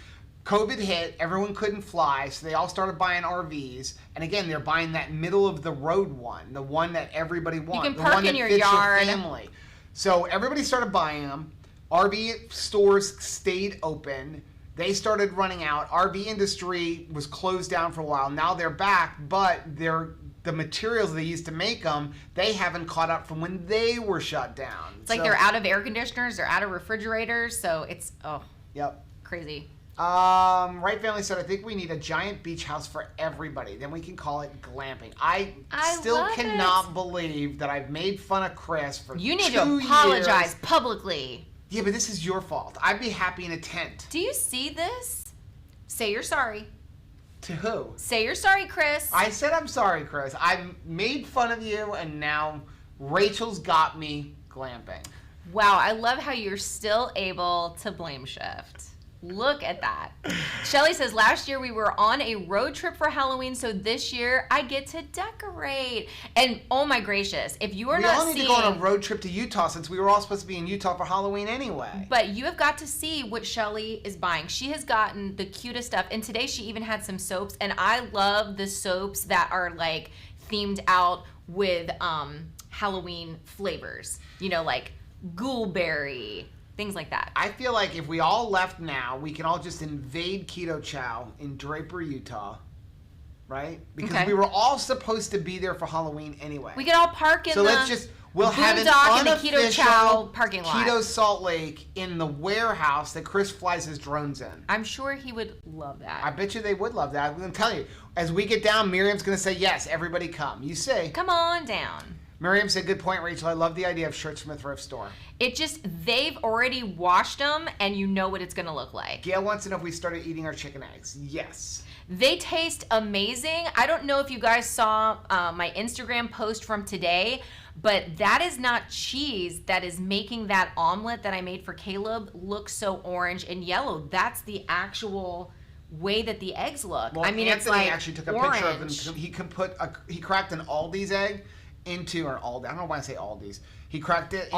COVID hit, everyone couldn't fly, so they all started buying RVs. And again, they're buying that middle of the road one, the one that everybody wants. You can park in your yard. Family. So everybody started buying them. RV stores stayed open. They started running out. RV industry was closed down for a while. Now they're back, but the materials they used to make them, they haven't caught up from when they were shut down. It's like they're out of air conditioners, they're out of refrigerators, so it's crazy. Right Family said, I think we need a giant beach house for everybody. Then we can call it glamping. I still cannot believe that I've made fun of Chris for 2 years. You need to apologize publicly. Yeah, but this is your fault. I'd be happy in a tent. Do you see this? Say you're sorry. To who? Say you're sorry, Chris. I said I'm sorry, Chris. I made fun of you, and now Rachel's got me glamping. Wow, I love how you're still able to blame shift. Look at that. Shelly says, last year we were on a road trip for Halloween, so this year I get to decorate. And oh my gracious, if you are not seeing... We all need to go on a road trip to Utah since we were all supposed to be in Utah for Halloween anyway. But you have got to see what Shelly is buying. She has gotten the cutest stuff. And today she even had some soaps. And I love the soaps that are like themed out with Halloween flavors. You know, like ghoulberry, things like that. I feel like if we all left now, we can all just invade Keto Chow in Draper, Utah, right? Because we were all supposed to be there for Halloween anyway. We could all park in we'll have an unofficial Keto Chow parking lot. Keto Salt Lake in the warehouse that Chris flies his drones in. I'm sure he would love that. I bet you they would love that. I'm going to tell you, as we get down, Miriam's going to say, yes, everybody come. You say. Come on down. Miriam said, good point, Rachel. I love the idea of shirts from a thrift store. They've already washed them, and you know what it's going to look like. Gail wants to know if we started eating our chicken eggs. Yes. They taste amazing. I don't know if you guys saw my Instagram post from today, but that is not cheese that is making that omelet that I made for Caleb look so orange and yellow. That's the actual way that the eggs look. Well, I mean, Anthony it's like actually took a orange. picture of them. He cracked an Aldi's egg into, or Aldi, I don't know why I say Aldi's. He cracked it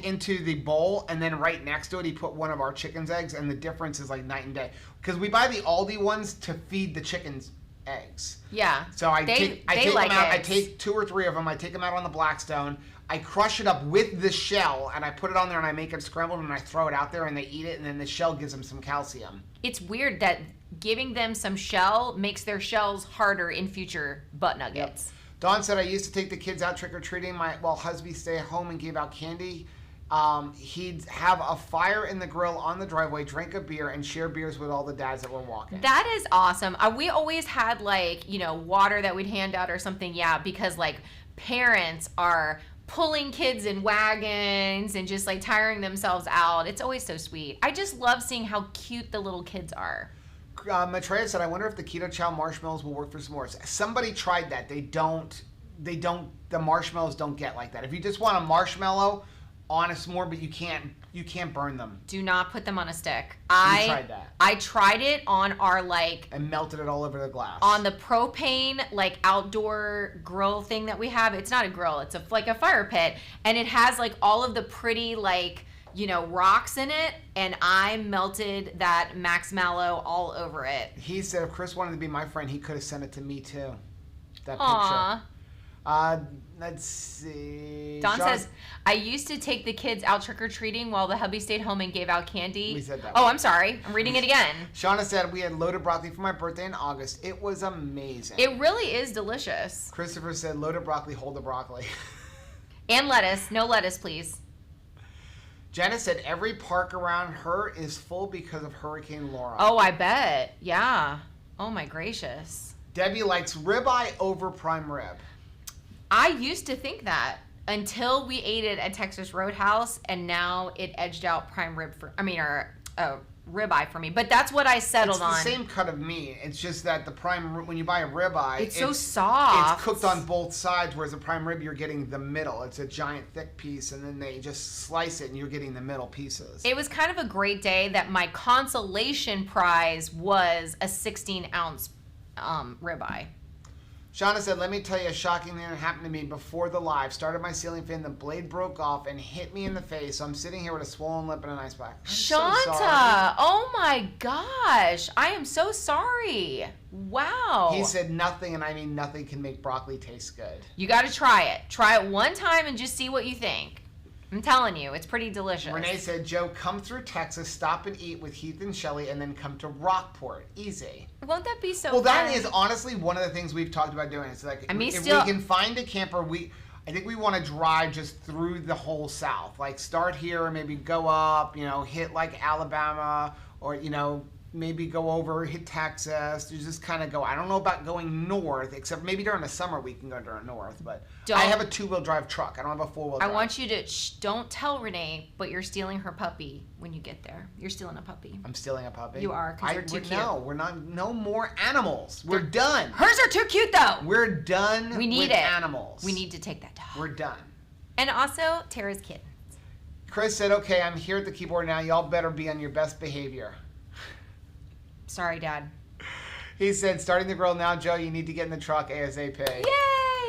into the bowl, and then right next to it, he put one of our chicken's eggs, and the difference is like night and day. Because we buy the Aldi ones to feed the chickens eggs. Yeah. So I take them out. I take 2 or 3 of them. I take them out on the Blackstone. I crush it up with the shell, and I put it on there, and I make it scrambled, and I throw it out there, and they eat it, and then the shell gives them some calcium. It's weird that giving them some shell makes their shells harder in future butt nuggets. Yep. Dawn said, I used to take the kids out trick-or-treating while husband stayed at home and gave out candy. He'd have a fire in the grill on the driveway, drink a beer, and share beers with all the dads that were walking. That is awesome. We always had water that we'd hand out or something. Yeah, because parents are pulling kids in wagons and just tiring themselves out. It's always so sweet. I just love seeing how cute the little kids are. Maitreya said, I wonder if the Keto Chow marshmallows will work for s'mores. Somebody tried that. The marshmallows don't get like that. If you just want a marshmallow, on a s'more, but you can't burn them. Do not put them on a stick. I tried that. I tried it on our and melted it all over the glass. On the propane outdoor grill thing that we have. It's not a grill. It's like a fire pit, and it has all of the pretty rocks in it, and I melted that Max Mallow all over it. He said if Chris wanted to be my friend, he could have sent it to me too. That Aww. picture. Let's see. Don says, I used to take the kids out trick-or-treating while the hubby stayed home and gave out candy. We said that. Oh, I'm sorry. I'm reading it again. Shauna said we had loaded broccoli for my birthday in August. It was amazing. It really is delicious. Christopher said loaded broccoli, hold the broccoli. And lettuce. No lettuce, please. Janice said every park around her is full because of Hurricane Laura. Oh, I bet. Yeah. Oh, my gracious. Debbie likes ribeye over prime rib. I used to think that until we ate it at Texas Roadhouse, and now it edged out prime rib ribeye for me. But that's what I settled on. It's the same cut of meat. It's just that the prime, when you buy a ribeye, it's so soft. It's cooked on both sides, whereas a prime rib, you're getting the middle. It's a giant thick piece, and then they just slice it, and you're getting the middle pieces. It was kind of a great day that my consolation prize was a 16-ounce ribeye. Shauna said, let me tell you a shocking thing that happened to me before the live. Started my ceiling fan, the blade broke off and hit me in the face. So I'm sitting here with a swollen lip and an ice pack. Shanta, oh my gosh. I am so sorry. Wow. He said nothing, and I mean nothing can make broccoli taste good. You got to try it. Try it one time and just see what you think. I'm telling you, it's pretty delicious. Renee said, Joe, come through Texas, stop and eat with Heath and Shelly, and then come to Rockport. Easy. Won't that be so Well, fun? that is honestly one of the things we've talked about doing. It's like, we can find a camper, I think we want to drive just through the whole South. Like, start here and maybe go up, hit Alabama, or, maybe go over, hit Texas. You just kind of go. I don't know about going north, except maybe during the summer we can go during north. But I have a 2-wheel drive truck. I don't have a 4-wheel drive. I want you to don't tell Renee, but you're stealing her puppy when you get there. You're stealing a puppy. I'm stealing a puppy. You are, because you're too cute. No, we're not. No more animals. We're done. Hers are too cute though. We're done. We need with animals. We need to take that dog. We're done. And also Tara's kid. Chris said, "Okay, I'm here at the keyboard now. Y'all better be on your best behavior." Sorry, Dad. He said, starting the grill now, Joe, you need to get in the truck ASAP.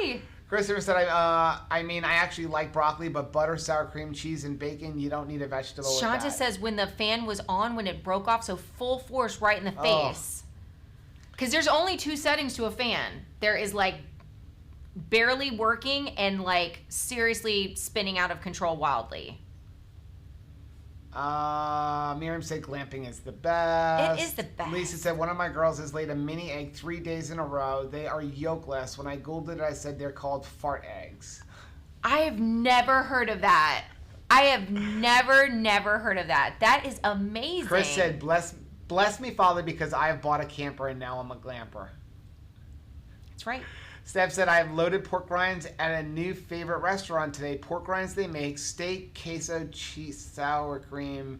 Yay! Christopher said, I actually like broccoli, but butter, sour cream, cheese, and bacon, you don't need a vegetable with that. Shanta says when the fan was on, when it broke off, so full force right in the face. Because there's only 2 settings to a fan. There is barely working and seriously spinning out of control wildly. Miriam said glamping is the best. It is the best. Lisa said one of my girls has laid a mini egg 3 days in a row. They are yolkless. When I Googled it, I said they're called fart eggs. I have never heard of that. I have never heard of that. That is amazing. Chris said, bless me, Father, because I have bought a camper and now I'm a glamper. That's right. Steph said, I have loaded pork rinds at a new favorite restaurant today. Pork rinds they make, steak, queso, cheese, sour cream.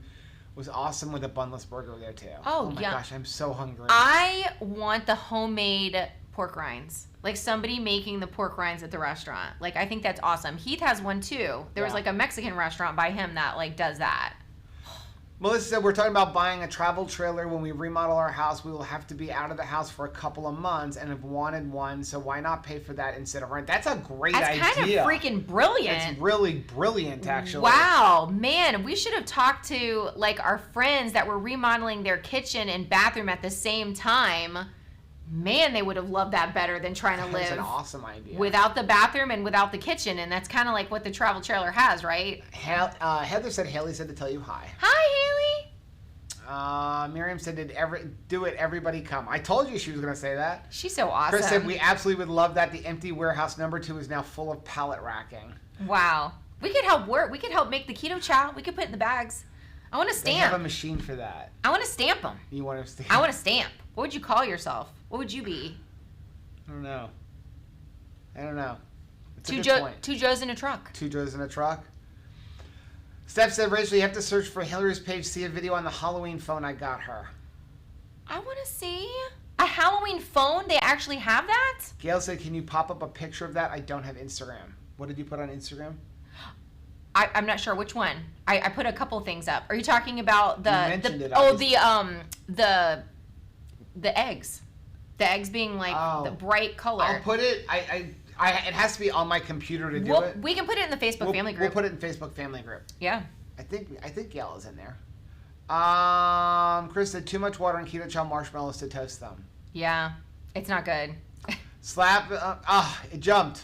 Was awesome with a bunless burger there too. Oh my gosh, I'm so hungry. I want the homemade pork rinds. Somebody making the pork rinds at the restaurant. I think that's awesome. Heath has one too. There was a Mexican restaurant by him that does that. Melissa said, we're talking about buying a travel trailer. When we remodel our house, we will have to be out of the house for a couple of months and have wanted one, so why not pay for that instead of rent? That's a great idea. That's kind of freaking brilliant. It's really brilliant, actually. Wow, man, we should have talked to our friends that were remodeling their kitchen and bathroom at the same time. Man, they would have loved that better than trying to live. That's an awesome idea. Without the bathroom and without the kitchen, and that's kind of what the travel trailer has, right? Heather said, Haley said to tell you hi. Hi, Haley. Miriam said, do it, everybody come. I told you she was going to say that. She's so awesome. Chris said, we absolutely would love that. The empty warehouse number 2 is now full of pallet racking. Wow. We could help work. We could help make the keto chow. We could put it in the bags. I want to stamp. They have a machine for that. I want to stamp them. You want to stamp? I want to stamp. What would you call yourself? What would you be? I don't know. It's two Joes in a truck. 2 Joes in a truck. Steph said, Rachel, you have to search for Hillary's page, see a video on the Halloween phone I got her. I want to see a Halloween phone. They actually have that? Gail said, can you pop up a picture of that? I don't have Instagram. What did you put on Instagram? I'm not sure which one. I put a couple things up. Are you talking about the eggs? The eggs being like the bright color. I'll put it. It has to be on my computer to do it. We can put it in the Facebook family group. We'll put it in Facebook family group. Yeah. I think Yellow's in there. Chris said too much water and keto chow marshmallows to toast them. Yeah, it's not good. Slap. It jumped.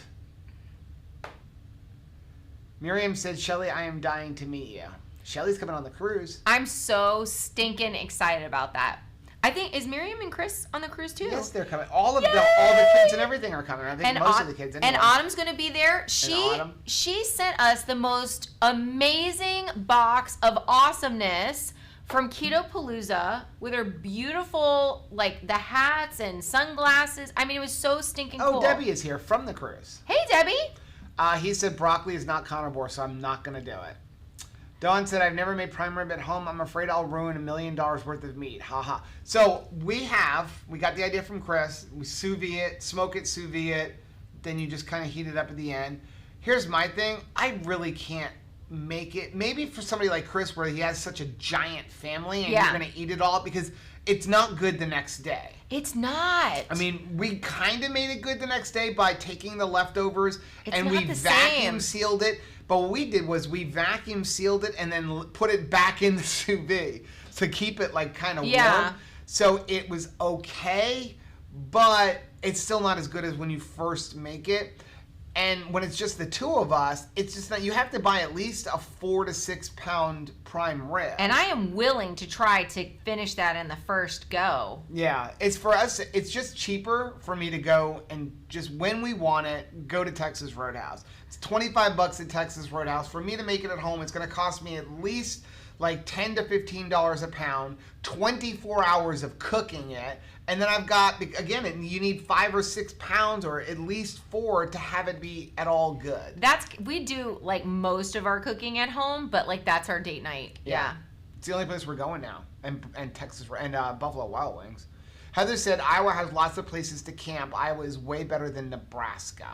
Miriam said, Shelly, I am dying to meet you. Shelly's coming on the cruise. I'm so stinking excited about that. I think, is Miriam and Chris on the cruise too? Yes, they're coming. All the kids and everything are coming. I think most of the kids. Anyway. And Autumn's going to be there. She sent us the most amazing box of awesomeness from Keto Palooza with her beautiful, like, the hats and sunglasses. I mean, it was so stinking cool. Oh, Debbie is here from the cruise. Hey, Debbie. He said broccoli is not carnivore, so I'm not going to do it. Dawn said, I've never made prime rib at home. I'm afraid I'll ruin $1 million worth of meat. Haha. So we got the idea from Chris. We sous vide it, smoke it, sous vide it. Then you just kind of heat it up at the end. Here's my thing. I really can't make it. Maybe for somebody like Chris where he has such a giant family and you're going to eat it all because it's not good the next day. It's not. I mean, we kind of made it good the next day by taking the leftovers and we vacuum sealed it. But what we did was we vacuum sealed it and then put it back in the sous vide to keep it like kind of warm. So it was okay, but it's still not as good as when you first make it. And when it's just the two of us, it's just that you have to buy at least a 4 to 6 pound prime rib. And I am willing to try to finish that in the first go. Yeah, it's for us. It's just cheaper for me to go and just when we want it, go to Texas Roadhouse. It's $25 at Texas Roadhouse. For me to make it at home, it's going to cost me at least like $10 to $15 a pound, 24 hours of cooking it. And then I've got, again, you need 5 or 6 pounds or at least 4 to have it be at all good. We do like most of our cooking at home, but like that's our date night. Yeah. It's the only place we're going now. And Texas, and Buffalo Wild Wings. Heather said, Iowa has lots of places to camp. Iowa is way better than Nebraska.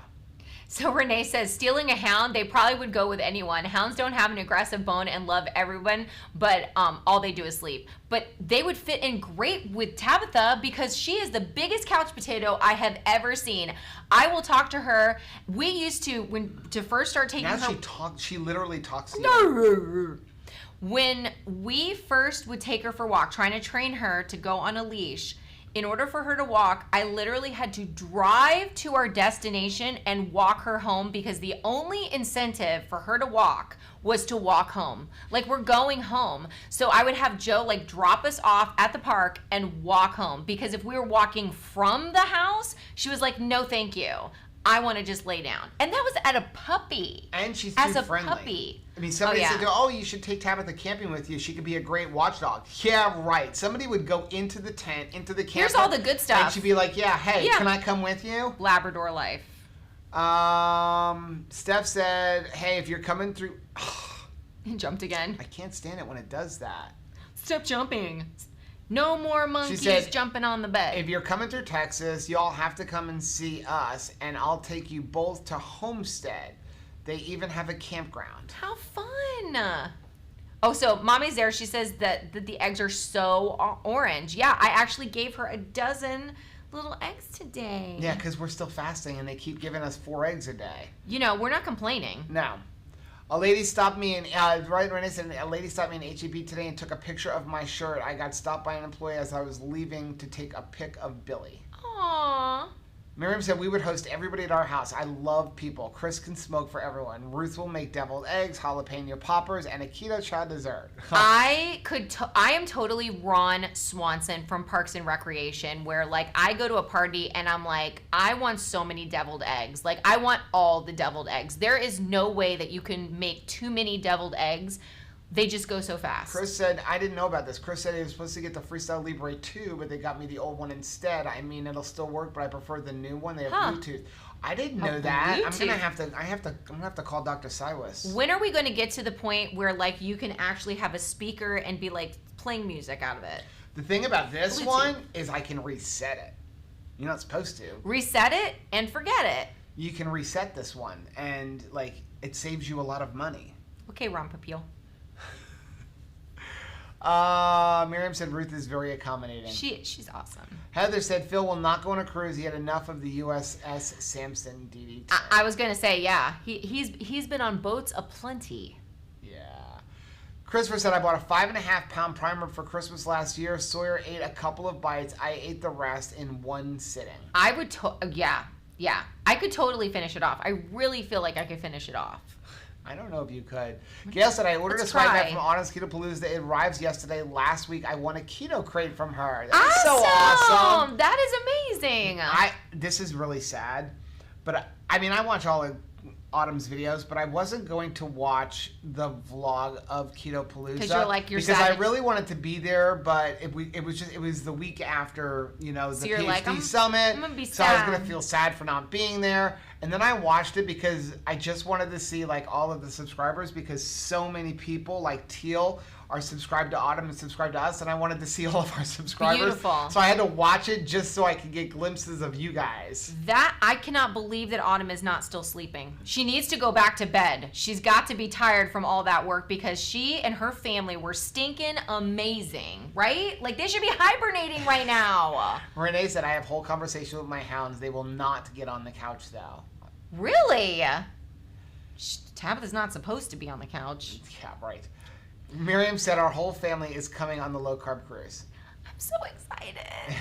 So Renee says, stealing a hound, they probably would go with anyone. Hounds don't have an aggressive bone and love everyone, but all they do is sleep. But they would fit in great with Tabitha because she is the biggest couch potato I have ever seen. I will talk to her. We used to first start taking her. Now she literally talks to you. When we first would take her for a walk, trying to train her to go on a leash, in order for her to walk, I literally had to drive to our destination and walk her home because the only incentive for her to walk was to walk home. Like, we're going home. So I would have Joe like drop us off at the park and walk home because if we were walking from the house, she was like, no, thank you. I want to just lay down. And that was at a puppy. And she's too friendly. Puppy. I mean, somebody said, oh, you should take Tabitha camping with you. She could be a great watchdog. Yeah, right. Somebody would go into the tent, into the camp. Here's all the good stuff. And she'd be like, hey, can I come with you? Labrador life. Steph said, hey, if you're coming through... It jumped again. I can't stand it when it does that. Stop jumping. No more monkeys jumping on the bed. If you're coming through Texas, y'all have to come and see us, and I'll take you both to Homestead. They even have a campground. How fun. Oh, so Mommy's there. She says that the eggs are so orange. Yeah, I actually gave her a dozen little eggs today. Yeah, because we're still fasting, and they keep giving us 4 eggs a day. You know, we're not complaining. No. A lady stopped me in, a lady stopped me in HEB today and took a picture of my shirt. I got stopped by an employee as I was leaving to take a pic of Billy. Aww. Miriam said we would host everybody at our house. I love people. Chris can smoke for everyone. Ruth will make deviled eggs, jalapeno poppers, and a keto chow dessert. I am totally Ron Swanson from Parks and Recreation, where like I go to a party and I'm like, I want so many deviled eggs. Like I want all the deviled eggs. There is no way that you can make too many deviled eggs. They just go so fast. Chris said, I didn't know about this. Chris said he was supposed to get the Freestyle Libre 2, but they got me the old one instead. I mean, it'll still work, but I prefer the new one. They have Bluetooth. I didn't know that. Bluetooth. I'm gonna have to call Dr. Silas. When are we going to get to the point where like you can actually have a speaker and be like playing music out of it? The thing about this one is I can reset it. You're not supposed to. Reset it and forget it. You can reset this one, and like it saves you a lot of money. Okay, Ron Popeil. Miriam said Ruth is very accommodating. She's awesome. Heather said Phil will not go on a cruise. He had enough of the USS Samson DD. I was gonna say, yeah. He's been on boats aplenty. Yeah. Christopher said I bought a 5.5 pound primer for Christmas last year. Sawyer ate a couple of bites. I ate the rest in one sitting. I would yeah. I could totally finish it off. I really feel like I could finish it off. I don't know if you could. Gail said I ordered a swipe bag from Autumn's Keto Palooza. It arrives yesterday. Last week I won a keto crate from her. That's so awesome. That is amazing. This is really sad, but I mean I watch all of Autumn's videos, but I wasn't going to watch the vlog of Keto Palooza because I really wanted to be there, but it was the week after the PhD summit, I'm gonna be so sad. I was gonna feel sad for not being there. And then I watched it because I just wanted to see like all of the subscribers because so many people like Teal are subscribed to Autumn and subscribed to us, and I wanted to see all of our subscribers. Beautiful. So I had to watch it just so I could get glimpses of you guys. That I cannot believe that Autumn is not still sleeping. She needs to go back to bed. She's got to be tired from all that work because she and her family were stinking amazing, right? Like they should be hibernating right now. Renee said I have whole conversation with my hounds. They will not get on the couch though. Really? Tabitha's not supposed to be on the couch. Yeah, right. Miriam said our whole family is coming on the low-carb cruise. I'm so excited.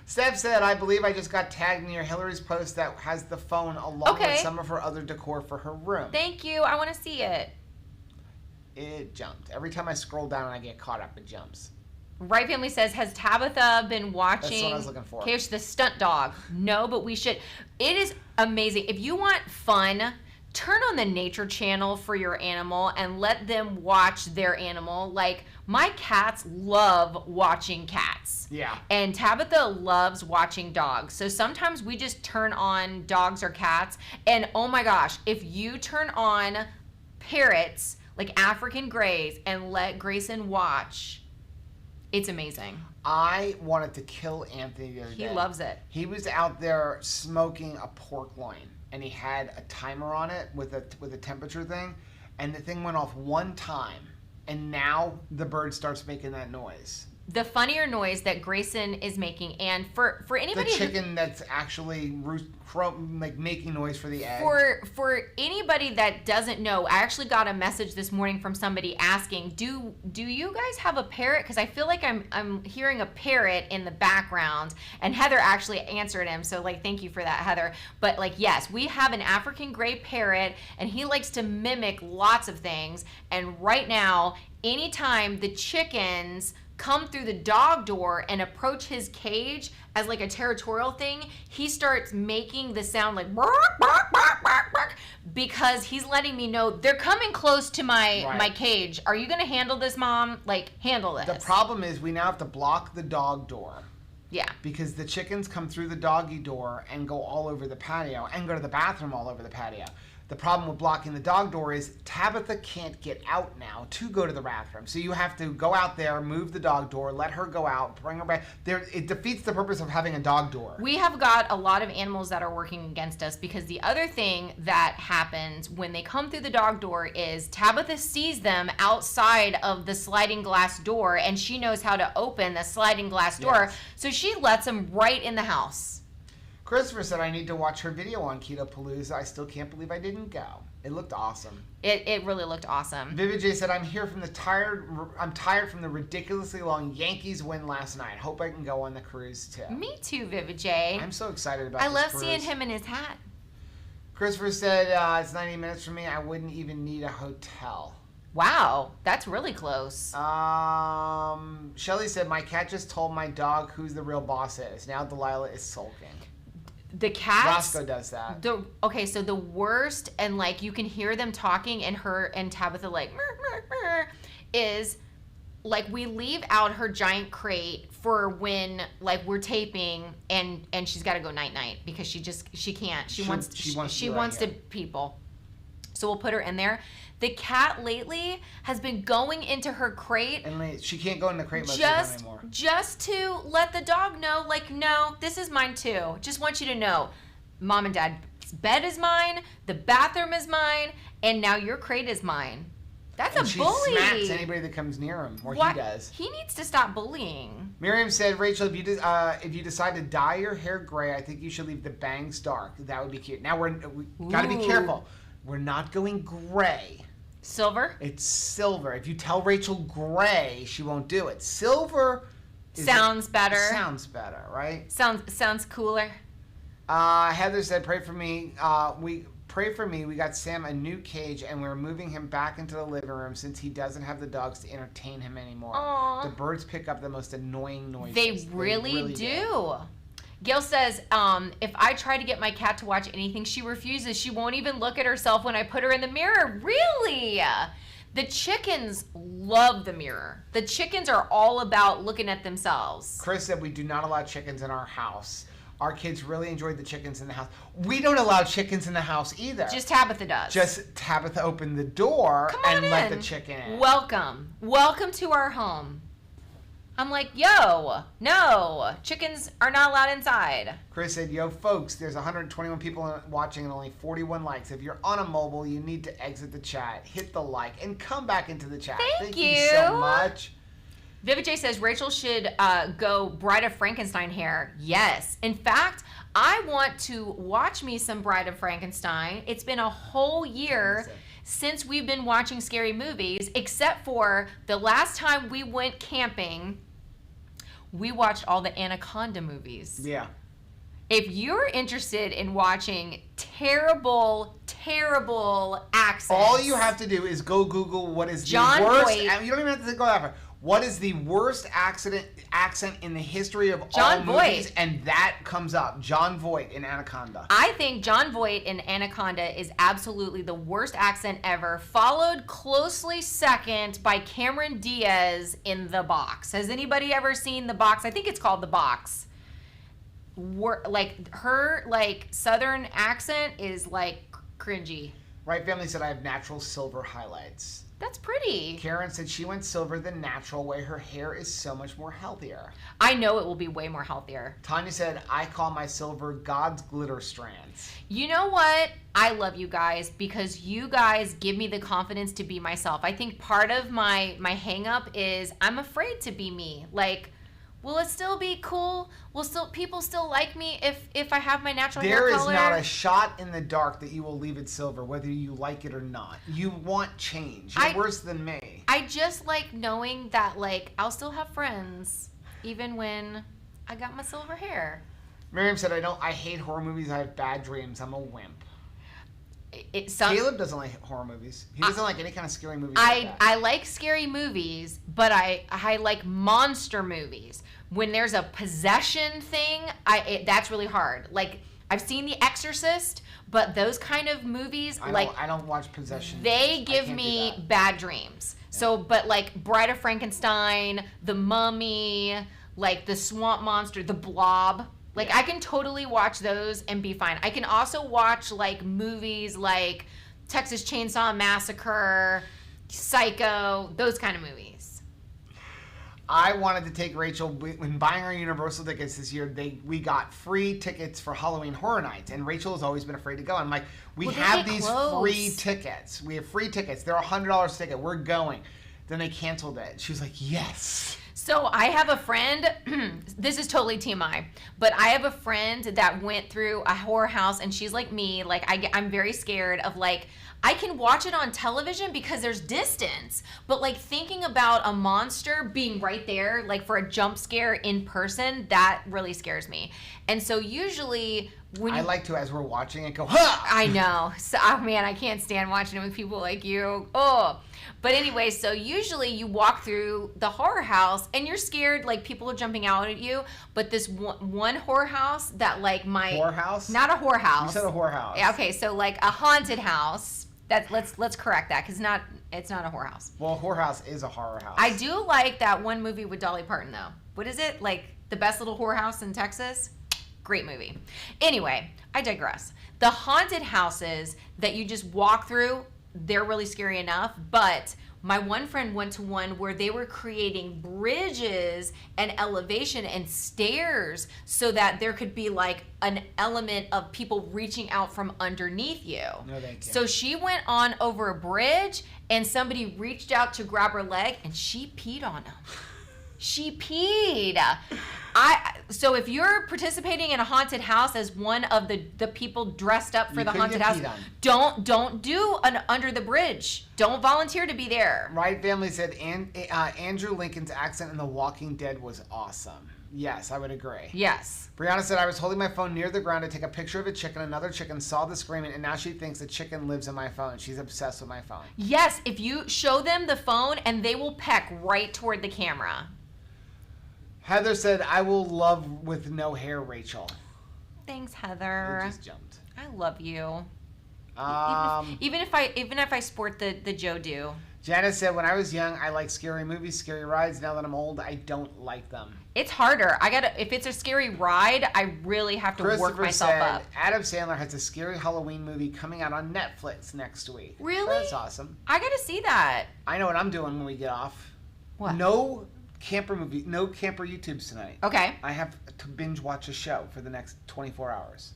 Steph said, I believe I just got tagged near Hillary's post that has the phone along with some of her other decor for her room. Thank you. I want to see it. It jumped. Every time I scroll down and I get caught up, it jumps. Right Family says, has Tabitha been watching That's what I was looking for. Cash the Stunt Dog? No, but we should. It is amazing. If you want fun, turn on the nature channel for your animal and let them watch their animal. Like, my cats love watching cats. Yeah. And Tabitha loves watching dogs. So sometimes we just turn on dogs or cats. And oh my gosh, if you turn on parrots, like African Greys, and let Grayson watch, it's amazing. I wanted to kill Anthony the other day. He loves it. He was out there smoking a pork loin, and he had a timer on it with a temperature thing, and the thing went off one time, and now the bird starts making that noise. The funnier noise that Grayson is making, and for anybody, the chicken that's actually making noise for the egg. For anybody that doesn't know, I actually got a message this morning from somebody asking, do you guys have a parrot? Because I feel like I'm hearing a parrot in the background, and Heather actually answered him. So like, thank you for that, Heather. But like, yes, we have an African gray parrot, and he likes to mimic lots of things. And right now, anytime the chickens come through the dog door and approach his cage as like a territorial thing, he starts making the sound like bark, bark, bark, bark, bark, because he's letting me know they're coming close to my cage. Are you gonna handle this, Mom? Like, handle this. The problem is we now have to block the dog door. Yeah. Because the chickens come through the doggy door and go all over the patio and go to the bathroom all over the patio. The problem with blocking the dog door is Tabitha can't get out now to go to the bathroom. So you have to go out there, move the dog door, let her go out, bring her back. It defeats the purpose of having a dog door. We have got a lot of animals that are working against us because the other thing that happens when they come through the dog door is Tabitha sees them outside of the sliding glass door, and she knows how to open the sliding glass door. Yes. So she lets them right in the house. Christopher said I need to watch her video on Keto Palooza. I still can't believe I didn't go. It looked awesome. It really looked awesome. Vivid J said I'm tired from the ridiculously long Yankees win last night. Hope I can go on the cruise too. Me too, Vivid J. I'm so excited about this I love cruise. seeing him in his hat. Christopher said it's 90 minutes from me. I wouldn't even need a hotel. Wow, that's really close. Shelly said my cat just told my dog who's the real boss is. Now Delilah is sulking. The cats. Roscoe does that. So the worst, and like you can hear them talking, and her and Tabitha like is like we leave out her giant crate for when like we're taping and she's got to go night because she can't. She wants to people. So we'll put her in there. The cat lately has been going into her crate. And she can't go in the crate much anymore. Just to let the dog know, like, no, this is mine too. Just want you to know, Mom and Dad's bed is mine, the bathroom is mine, and now your crate is mine. That's a she bully. Smacks anybody that comes near him, or he does. He needs to stop bullying. Miriam said, Rachel, if you decide to dye your hair gray, I think you should leave the bangs dark. That would be cute. Now we got to be careful. We're not going gray. Silver? It's silver. If you tell Rachel gray, she won't do it. Silver sounds better. Sounds better, right? Sounds cooler. Heather said, pray for me. Pray for me. We got Sam a new cage, and we're moving him back into the living room since he doesn't have the dogs to entertain him anymore. Aww. The birds pick up the most annoying noises. They really do. Gail says, if I try to get my cat to watch anything, she refuses. She won't even look at herself when I put her in the mirror. Really? The chickens love the mirror. The chickens are all about looking at themselves. Chris said we do not allow chickens in our house. Our kids really enjoyed the chickens in the house. We don't allow chickens in the house either. Just Tabitha does. Just Tabitha opened the door and let the chicken in. Welcome. Welcome to our home. I'm like, yo, no, chickens are not allowed inside. Chris said, yo, folks, there's 121 people watching and only 41 likes. If you're on a mobile, you need to exit the chat, hit the like, and come back into the chat. Thank you so much. Vivid J says, Rachel should go Bride of Frankenstein hair. Yes. In fact, I want to watch me some Bride of Frankenstein. It's been a whole year since we've been watching scary movies, except for the last time we went camping, we watched all the Anaconda movies. Yeah. If you're interested in watching terrible accents. All you have to do is go Google what is John the worst. Voight. You don't even have to go that far. What is the worst accent in the history of John all Voight. movies? And that comes up. John Voight in Anaconda. I think John Voight in Anaconda is absolutely the worst accent ever, followed closely second by Cameron Diaz in The Box. Has anybody ever seen The Box? I think it's called The Box. Her southern accent is cringy. Right Family said I have natural silver highlights. That's pretty. Karen said she went silver the natural way. Her hair is so much more healthier. I know it will be way more healthier. Tanya said, I call my silver God's glitter strands. You know what? I love you guys because you guys give me the confidence to be myself. I think part of my hang up is I'm afraid to be me. Will it still be cool? Will people still like me if I have my natural hair color? There is not a shot in the dark that you will leave it silver, whether you like it or not. You want change. You're worse than me. I just like knowing that I'll still have friends even when I got my silver hair. Miriam said I hate horror movies. I have bad dreams. I'm a wimp. Caleb doesn't like horror movies. He doesn't like any kind of scary movies. I like scary movies, but I like monster movies. When there's a possession thing, that's really hard. I've seen The Exorcist, but those kind of movies, I don't watch possession. They give me bad dreams. Yeah. So, but Bride of Frankenstein, The Mummy, the Swamp Monster, The Blob. I can totally watch those and be fine. I can also watch movies like Texas Chainsaw Massacre, Psycho, those kind of movies. I wanted to take Rachel, when buying our Universal tickets this year, we got free tickets for Halloween Horror Nights, and Rachel has always been afraid to go. I'm like, we have these free tickets. We have free tickets. They're $100 a ticket. We're going. Then they canceled it. She was like, yes. So I have a friend, this is totally TMI, but I have a friend that went through a horror house, and she's like me, I'm very scared of I can watch it on television because there's distance, but thinking about a monster being right there, for a jump scare in person, that really scares me. And so usually when I like to, as we're watching it, go, ha! I know. So, man, I can't stand watching it with people like you. Oh. But anyway, so usually you walk through the horror house and you're scared, people are jumping out at you. But this one horror house that Whorehouse? Not a whorehouse. You said a whorehouse. Yeah, okay, so a haunted house. Let's correct that because it's not a whorehouse. Well, a whorehouse is a horror house. I do like that one movie with Dolly Parton though. What is it? The Best Little Whorehouse in Texas? Great movie. Anyway, I digress. The haunted houses that you just walk through, they're really scary enough, but My one friend went to one where they were creating bridges and elevation and stairs so that there could be like an element of people reaching out from underneath you. No, thank you. So she went on over a bridge and somebody reached out to grab her leg and she peed on him. She peed. So if you're participating in a haunted house as one of the people dressed up for the haunted house, don't do an under the bridge. Don't volunteer to be there. Right Family said Andrew Lincoln's accent in The Walking Dead was awesome. Yes, I would agree. Yes. Brianna said, I was holding my phone near the ground to take a picture of a chicken. Another chicken saw the screaming, and now she thinks the chicken lives in my phone. She's obsessed with my phone. Yes, if you show them the phone, and they will peck right toward the camera. Heather said, I will love with no hair, Rachel. Thanks, Heather. It just jumped. I love you. Even if I sport the Joe do. Janice said, when I was young, I liked scary movies, scary rides. Now that I'm old, I don't like them. It's harder. If it's a scary ride, I really have to work myself up. Adam Sandler has a scary Halloween movie coming out on Netflix next week. Really? That's awesome. I gotta see that. I know what I'm doing when we get off. What? No camper YouTubes tonight. Okay. I have to binge watch a show for the next 24 hours.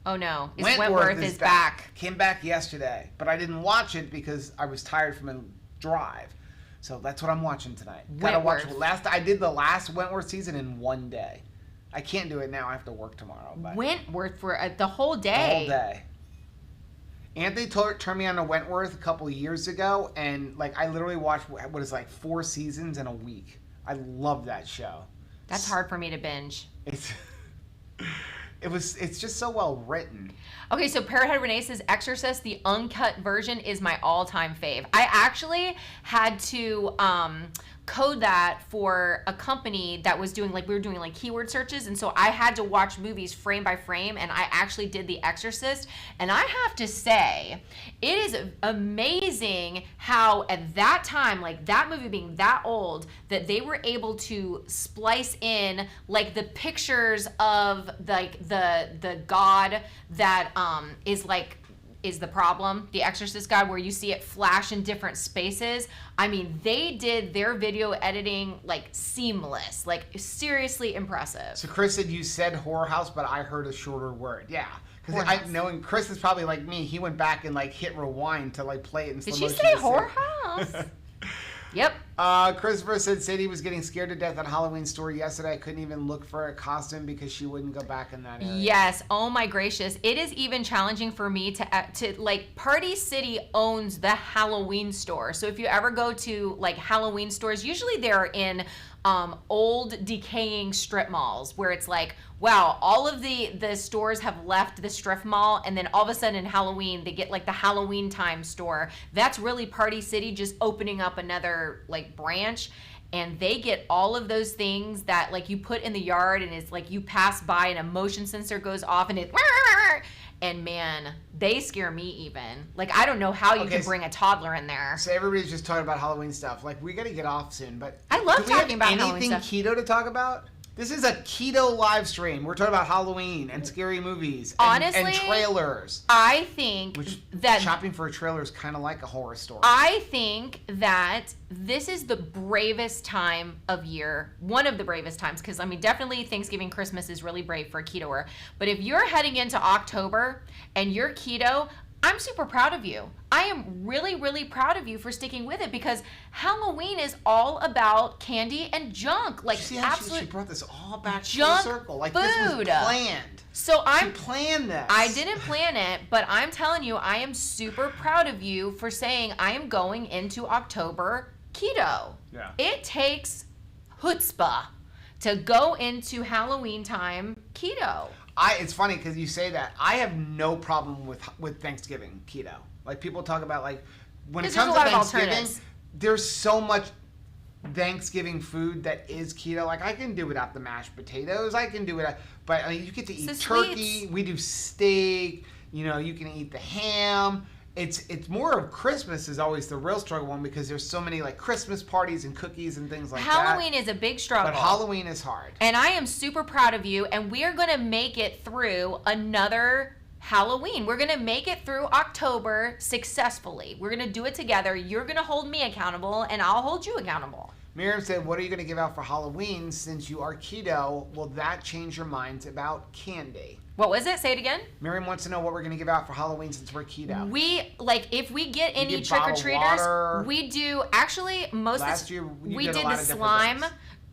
Oh no. Wentworth is back. Came back yesterday, but I didn't watch it because I was tired from a drive. So that's what I'm watching tonight. Gotta watch I did the last Wentworth season in one day. I can't do it now. I have to work tomorrow. But Wentworth for the whole day. The whole day. Anthony turned me on to Wentworth a couple of years ago, and like I literally watched what is like 4 seasons in a week. I love that show. That's hard for me to binge. It's just so well written. Okay, so Parrot Renee says Exorcist, the uncut version, is my all-time fave. I actually had to code that for a company that was doing we were doing keyword searches, and so I had to watch movies frame by frame, and I actually did The Exorcist, and I have to say it is amazing how at that time, that movie being that old, that they were able to splice in the pictures of the god that is the problem, the Exorcist God, where you see it flash in different spaces. I mean, they did their video editing seamless, seriously impressive. So Chris said you said horror house, but I heard a shorter word. Yeah, because knowing Chris is probably like me, he went back and hit rewind to play it in slow motion. Did she say horror house? Yep. Christopher said Sadie was getting scared to death at a Halloween store yesterday. I couldn't even look for a costume because she wouldn't go back in that area. Yes. Oh my gracious. It is even challenging for me to Party City owns the Halloween store. So if you ever go to Halloween stores, usually they're in old decaying strip malls where it's wow, all of the stores have left the strip mall, and then all of a sudden in Halloween they get the Halloween time store. That's really Party City just opening up another branch, and they get all of those things that you put in the yard, and it's you pass by and a motion sensor goes off and it and man, they scare me even. I don't know how you can bring a toddler in there. So everybody's just talking about Halloween stuff. We got to get off soon, but I love talking about Halloween stuff. Anything keto to talk about? This is a keto live stream. We're talking about Halloween and scary movies and trailers. I think that shopping for a trailer is kind of like a horror story. I think that this is the bravest time of year, one of the bravest times, because definitely Thanksgiving, Christmas is really brave for a ketoer. But if you're heading into October and you're keto, I'm super proud of you. I am really, really proud of you for sticking with it, because Halloween is all about candy and junk. She brought this all back junk full circle. Food. This was planned. So she planned this. I didn't plan it, but I'm telling you, I am super proud of you for saying I am going into October keto. Yeah. It takes chutzpah to go into Halloween time keto. It's funny because you say that. I have no problem with Thanksgiving keto. People talk about when it comes to Thanksgiving, there's so much Thanksgiving food that is keto. I can do without the mashed potatoes. I can do it, but you get to eat turkey. We do steak. You can eat the ham. It's more of Christmas is always the real struggle one, because there's so many Christmas parties and cookies and things like Halloween is a big struggle. But Halloween is hard. And I am super proud of you, and we are going to make it through another Halloween. We're going to make it through October successfully. We're going to do it together. You're going to hold me accountable, and I'll hold you accountable. Miriam said, what are you going to give out for Halloween since you are keto? Will that change your minds about candy? What was it? Say it again. Miriam wants to know what we're going to give out for Halloween since we're keto. If we get any trick-or-treaters, we do, actually, Last year, we did the slime.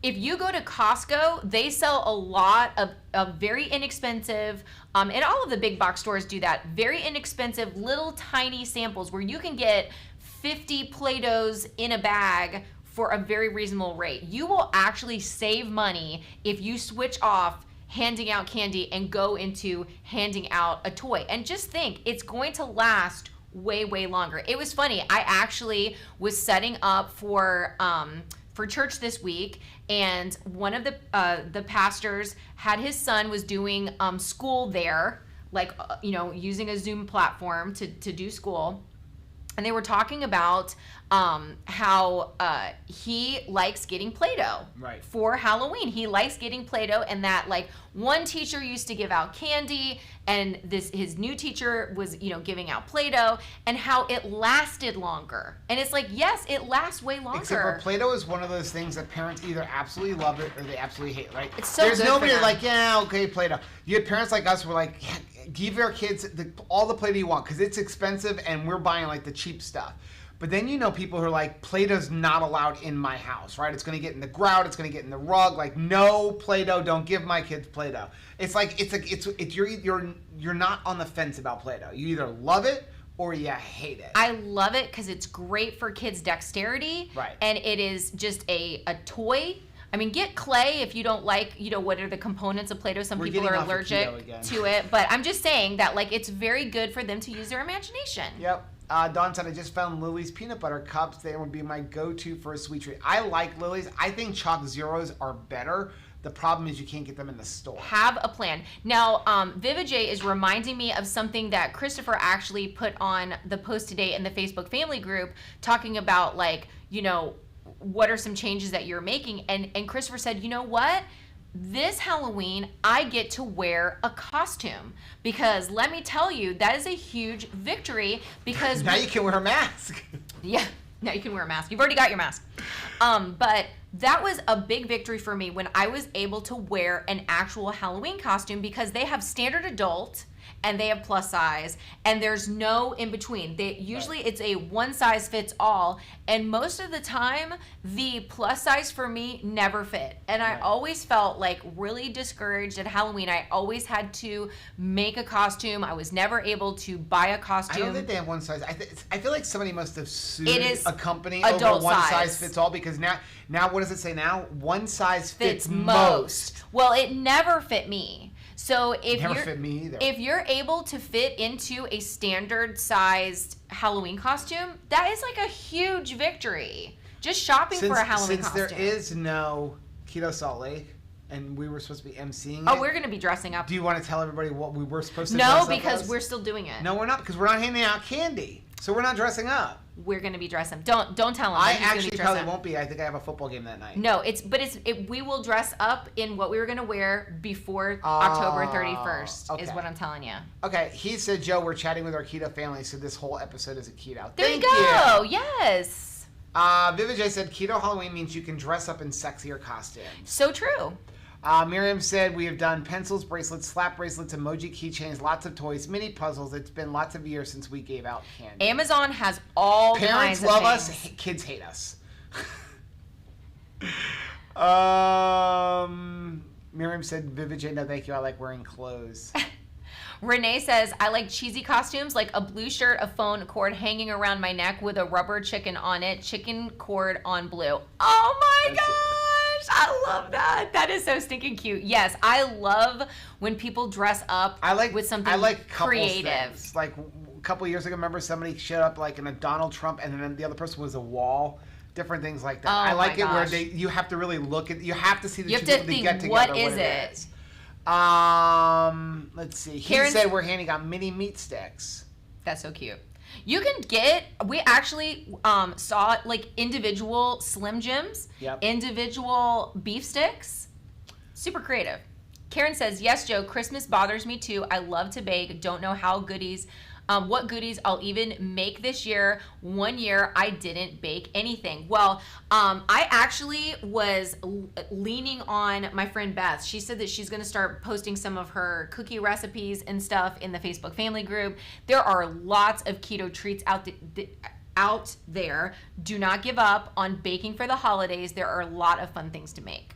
If you go to Costco, they sell a lot of very inexpensive, and all of the big box stores do that, very inexpensive little tiny samples where you can get 50 Play-Dohs in a bag for a very reasonable rate. You will actually save money if you switch off handing out candy and go into handing out a toy. And just think, it's going to last way, way longer. It was funny. I actually was setting up for church this week, and one of the pastors had his son was doing school there, using a Zoom platform to do school. And they were talking about how he likes getting Play-Doh for Halloween. He likes getting Play-Doh, and that one teacher used to give out candy, and his new teacher was giving out Play-Doh, and how it lasted longer. And it's yes, it lasts way longer. Except for Play-Doh is one of those things that parents either absolutely love it or they absolutely hate it, right? It's so There's good nobody for them. okay, Play-Doh. You had parents like us who were give your kids all the Play-Doh you want because it's expensive and we're buying the cheap stuff. But then people who are Play-Doh's not allowed in my house, right? It's going to get in the grout, it's going to get in the rug. No Play-Doh, don't give my kids Play-Doh. You're not on the fence about Play-Doh. You either love it or you hate it. I love it because it's great for kids' dexterity. Right. And it is just a toy. I mean, get clay if you don't like, what are the components of Play-Doh. Some people are allergic to it. But I'm just saying that, it's very good for them to use their imagination. Yep. Dawn said, I just found Lily's peanut butter cups. They would be my go-to for a sweet treat. I like Lily's. I think Chalk Zeros are better. The problem is you can't get them in the store. Have a plan. Now, Vivajay is reminding me of something that Christopher actually put on the post today in the Facebook family group, talking about, what are some changes that you're making? And Christopher said, you know what? This Halloween, I get to wear a costume because let me tell you, that is a huge victory because now you can wear a mask. Yeah, now you can wear a mask. You've already got your mask. But that was a big victory for me when I was able to wear an actual Halloween costume because they have standard adult and they have plus size, and there's no in between. Usually it's a one size fits all, and most of the time the plus size for me never fit. And I always felt really discouraged at Halloween. I always had to make a costume. I was never able to buy a costume. I don't think they have one size. I feel like somebody must have sued a company over one size fits all because now what does it say now? One size fits most. Well, it never fit me. So if you're able to fit into a standard sized Halloween costume, that is a huge victory. Just shopping for a Halloween costume. Since there is no Keto Salt Lake and we were supposed to be emceeing it. Oh, we're going to be dressing up. Do you want to tell everybody what we were supposed to dress up as? No, because we're still doing it. No, we're not, because we're not handing out candy. So we're not dressing up. We're going to be dressing up. Don't tell them. I actually probably won't be. I think I have a football game that night. No, we will dress up in what we were going to wear before October 31st is what I'm telling you. Okay, he said, Joe, we're chatting with our keto family, so this whole episode is a keto. There you go. Yes. Vivajay said, keto Halloween means you can dress up in sexier costumes. So true. Miriam said, we have done pencils, bracelets, slap bracelets, emoji keychains, lots of toys, mini puzzles. It's been lots of years since we gave out candy. Amazon has all kinds of things. Parents love us, kids hate us. Miriam said, Vivajay, no thank you, I like wearing clothes. Renee says, I like cheesy costumes, like a blue shirt, a phone cord hanging around my neck with a rubber chicken on it, chicken cord on blue. Oh my God! I love that. That is so stinking cute. Yes, I love when people dress up with something creative. Things. A couple years ago, remember somebody showed up in a Donald Trump, and then the other person was a wall. Different things like that. I like it where you have to really look at. You have to see the two people that get together. What is it? Let's see. He said we're handing out mini meat sticks. That's so cute. You can we actually saw individual Slim Jims, individual beef sticks. Super creative. Karen says, yes, Joe, Christmas bothers me too. I love to bake. Don't know how goodies, what goodies I'll even make this year. One year I didn't bake anything. Well, I actually was leaning on my friend Beth. She said that she's going to start posting some of her cookie recipes and stuff in the Facebook family group. There are lots of keto treats out there. Do not give up on baking for the holidays. There are a lot of fun things to make.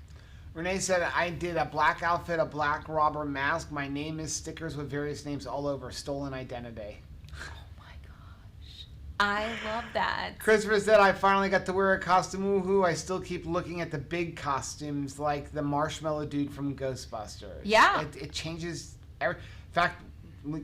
Renee said, I did a black outfit, a black robber mask. My name is stickers with various names all over. Stolen identity. Oh my gosh. I love that. Christopher said, I finally got to wear a costume. Woohoo. I still keep looking at the big costumes like the marshmallow dude from Ghostbusters. Yeah. It changes. In fact,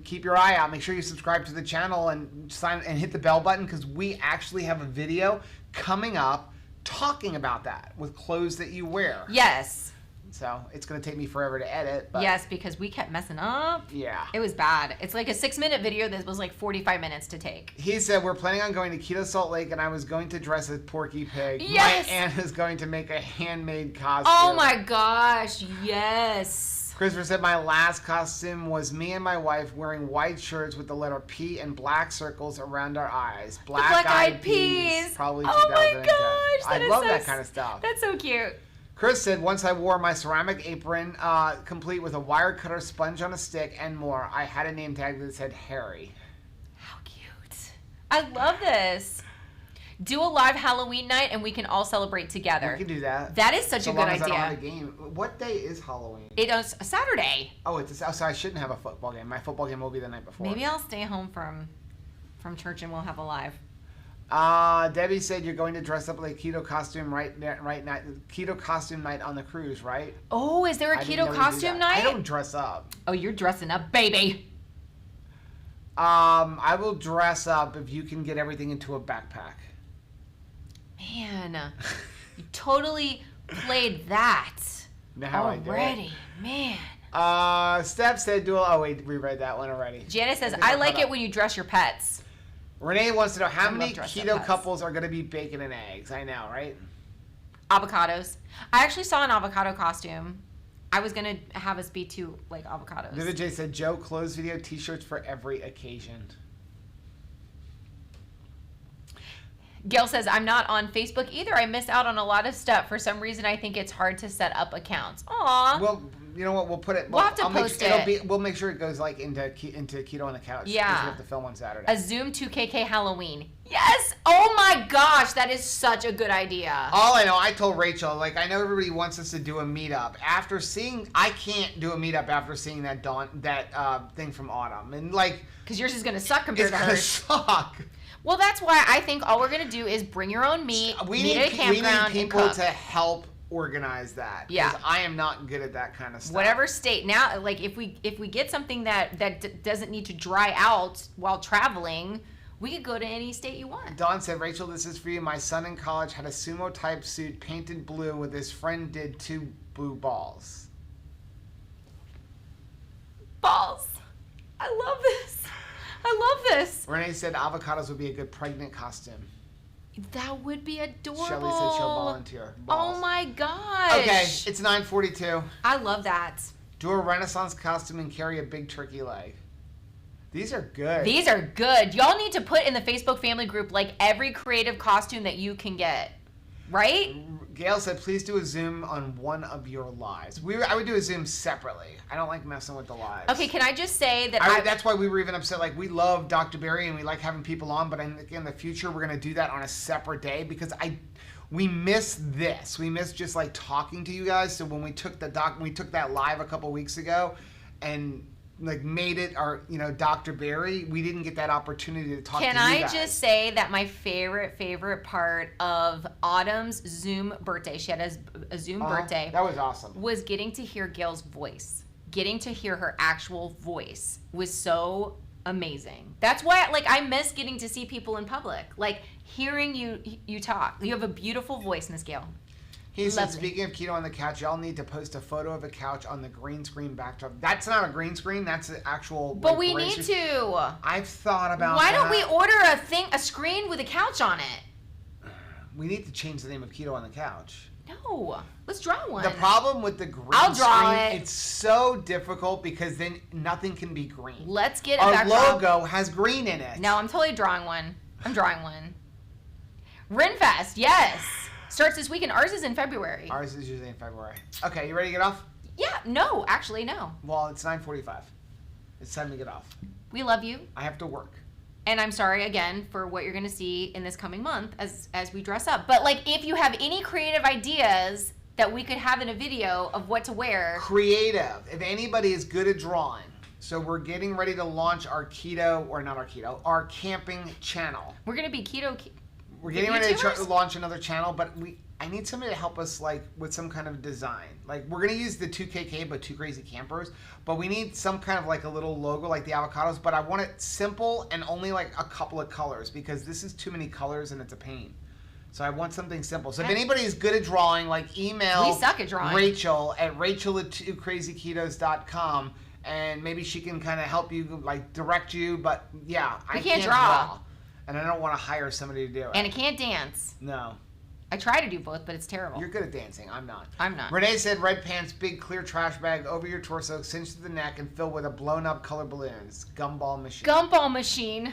keep your eye out. Make sure you subscribe to the channel and sign and hit the bell button because we actually have a video coming up talking about that with clothes that you wear. Yes. So it's going to take me forever to edit. But yes, because we kept messing up. Yeah. It was bad. It's like a 6-minute video that was like 45 minutes to take. He said, we're planning on going to Keto Salt Lake and I was going to dress as Porky Pig. Yes. My aunt is going to make a handmade costume. Oh my gosh. Yes. Christopher said, my last costume was me and my wife wearing white shirts with the letter P and black circles around our eyes. Black-eyed peas. Probably oh 2010. my gosh. I love that kind of stuff. That's so cute. Chris said, once I wore my ceramic apron, complete with a wire cutter, sponge on a stick, and more. I had a name tag that said Harry. How cute. I love this. Do a live Halloween night and we can all celebrate together. We can do that. That is such a good idea. I don't have a game. What day is Halloween? It is Saturday. Oh, so I shouldn't have a football game. My football game will be the night before. Maybe I'll stay home from church and we'll have a live. Debbie said you're going to dress up like a keto costume keto costume night on the cruise, right? Oh, is there a keto costume night? I don't dress up. Oh, you're dressing up, baby. I will dress up if you can get everything into a backpack. Man, you totally played that already. Man. Steph said oh wait, we read that one already. Janice says, I like it when you dress your pets. Renee wants to know how many keto couples are going to be bacon and eggs. I know, right? Avocados. I actually saw an avocado costume. I was going to have us be two like avocados. Vivid J said, Joe, clothes video, t-shirts for every occasion. Gail says, I'm not on Facebook either. I miss out on a lot of stuff. For some reason, I think it's hard to set up accounts. Aw. Well, you know what? We'll put it. We'll have to post it. We'll make sure it goes like into Keto on the Couch. Yeah. We have to film on Saturday. A Zoom 2KK Halloween. Yes. Oh my gosh, that is such a good idea. All I know, I told Rachel, like, I know everybody wants us to do a meetup. I can't do a meetup after seeing that thing from Autumn, and like, because yours is gonna suck compared to hers. It's gonna suck. Well, that's why I think all we're gonna do is bring your own meat, meet at a campground, we need people and cook. to help organize that. Yeah, because I am not good at that kind of stuff. Whatever state now, like if we get something that doesn't need to dry out while traveling, we could go to any state you want. Dawn said, Rachel, this is for you. My son in college had a sumo type suit painted blue with his friend did 2 blue balls. Balls. I love this. I love this. Renee said avocados would be a good pregnant costume. That would be adorable. Shelly said she'll volunteer. Balls. Oh my gosh. Okay, it's 9:42. I love that. Do a Renaissance costume and carry a big turkey leg. These are good. These are good. Y'all need to put in the Facebook family group like every creative costume that you can get. Right? Gail said, please do a Zoom on one of your lives. I would do a Zoom separately. I don't like messing with the lives. Okay, can I just say that that's why we were even upset. Like, we love Dr. Barry and we like having people on, but in the future, we're going to do that on a separate day because we miss this. We miss just like talking to you guys. So when we took that live a couple weeks ago and like made it our, Dr. Barry, we didn't get that opportunity to talk to you guys. Can I just say that my favorite part of Autumn's Zoom birthday, she had a Zoom birthday. That was awesome. Was getting to hear Gail's voice. Getting to hear her actual voice was so amazing. That's why I miss getting to see people in public. Like hearing you talk. You have a beautiful voice, Miss Gail. He said, speaking of Keto on the Couch, y'all need to post a photo of a couch on the green screen backdrop. That's not a green screen. That's an actual. But we need to. I've thought about. Why don't we order a screen with a couch on it? We need to change the name of Keto on the Couch. No. Let's draw one. The problem with the green I'll draw screen, it. it's so difficult because then nothing can be green. Let's get a Our backdrop. logo has green in it. No, I'm totally drawing one. I'm drawing one. Renfest, yes. Starts this weekend. Ours is in February. Ours is usually in February. Okay, you ready to get off? Yeah, no, actually, no. Well, it's 9:45. It's time to get off. We love you. I have to work. And I'm sorry again for what you're going to see in this coming month as we dress up. But like, if you have any creative ideas that we could have in a video of what to wear. Creative. If anybody is good at drawing. So we're getting ready to launch our keto, or not our keto, our camping channel. We're going to be keto. We're getting ready to launch another channel, but I need somebody to help us like with some kind of design. Like we're gonna use the 2KK, but 2 Crazy Campers. But we need some kind of like a little logo like the avocados. But I want it simple and only like a couple of colors because this is too many colors and it's a pain. So I want something simple. So if anybody is good at drawing, like email We suck at drawing. Rachel at 2crazyketos.com, and maybe she can kind of help you, like direct you. But yeah, I can't draw. And I don't want to hire somebody to do it. And I can't dance. No. I try to do both, but it's terrible. You're good at dancing. I'm not. I'm not. Renee said red pants, big clear trash bag over your torso, cinched to the neck, and filled with a blown up color balloons. Gumball machine. Gumball machine.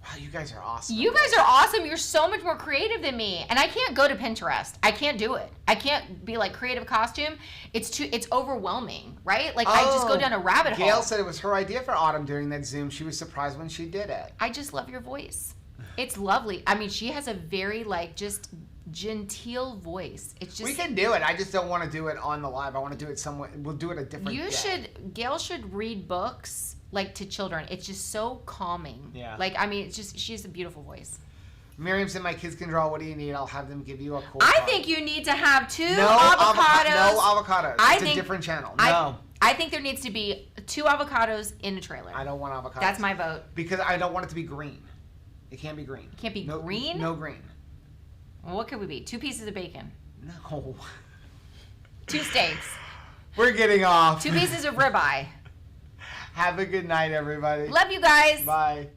Wow, you guys are awesome. You guys are awesome. You're so much more creative than me. And I can't go to Pinterest. I can't do it. I can't be like creative costume. It's overwhelming, right? Like I just go down a rabbit hole. Gail said it was her idea for Autumn during that Zoom. She was surprised when she did it. I just love your voice. It's lovely. I mean, she has a very like just genteel voice. It's just we can do it. I just don't want to do it on the live. I want to do it somewhere. We'll do it a different day. Gail should read books like to children. It's just so calming. Yeah. Like I mean, it's just she has a beautiful voice. Miriam said my kids can draw. What do you need? I'll have them give you a cool I card. think you need to have two no avocados. No avocados. It's a different channel. No. I think there needs to be 2 avocados in a trailer. I don't want avocados. That's my vote. Because I don't want it to be green. It can't be green. It can't be green? No green. Well, what could we be? 2 pieces of bacon. No. 2 steaks. We're getting off. 2 pieces of ribeye. Have a good night, everybody. Love you guys. Bye.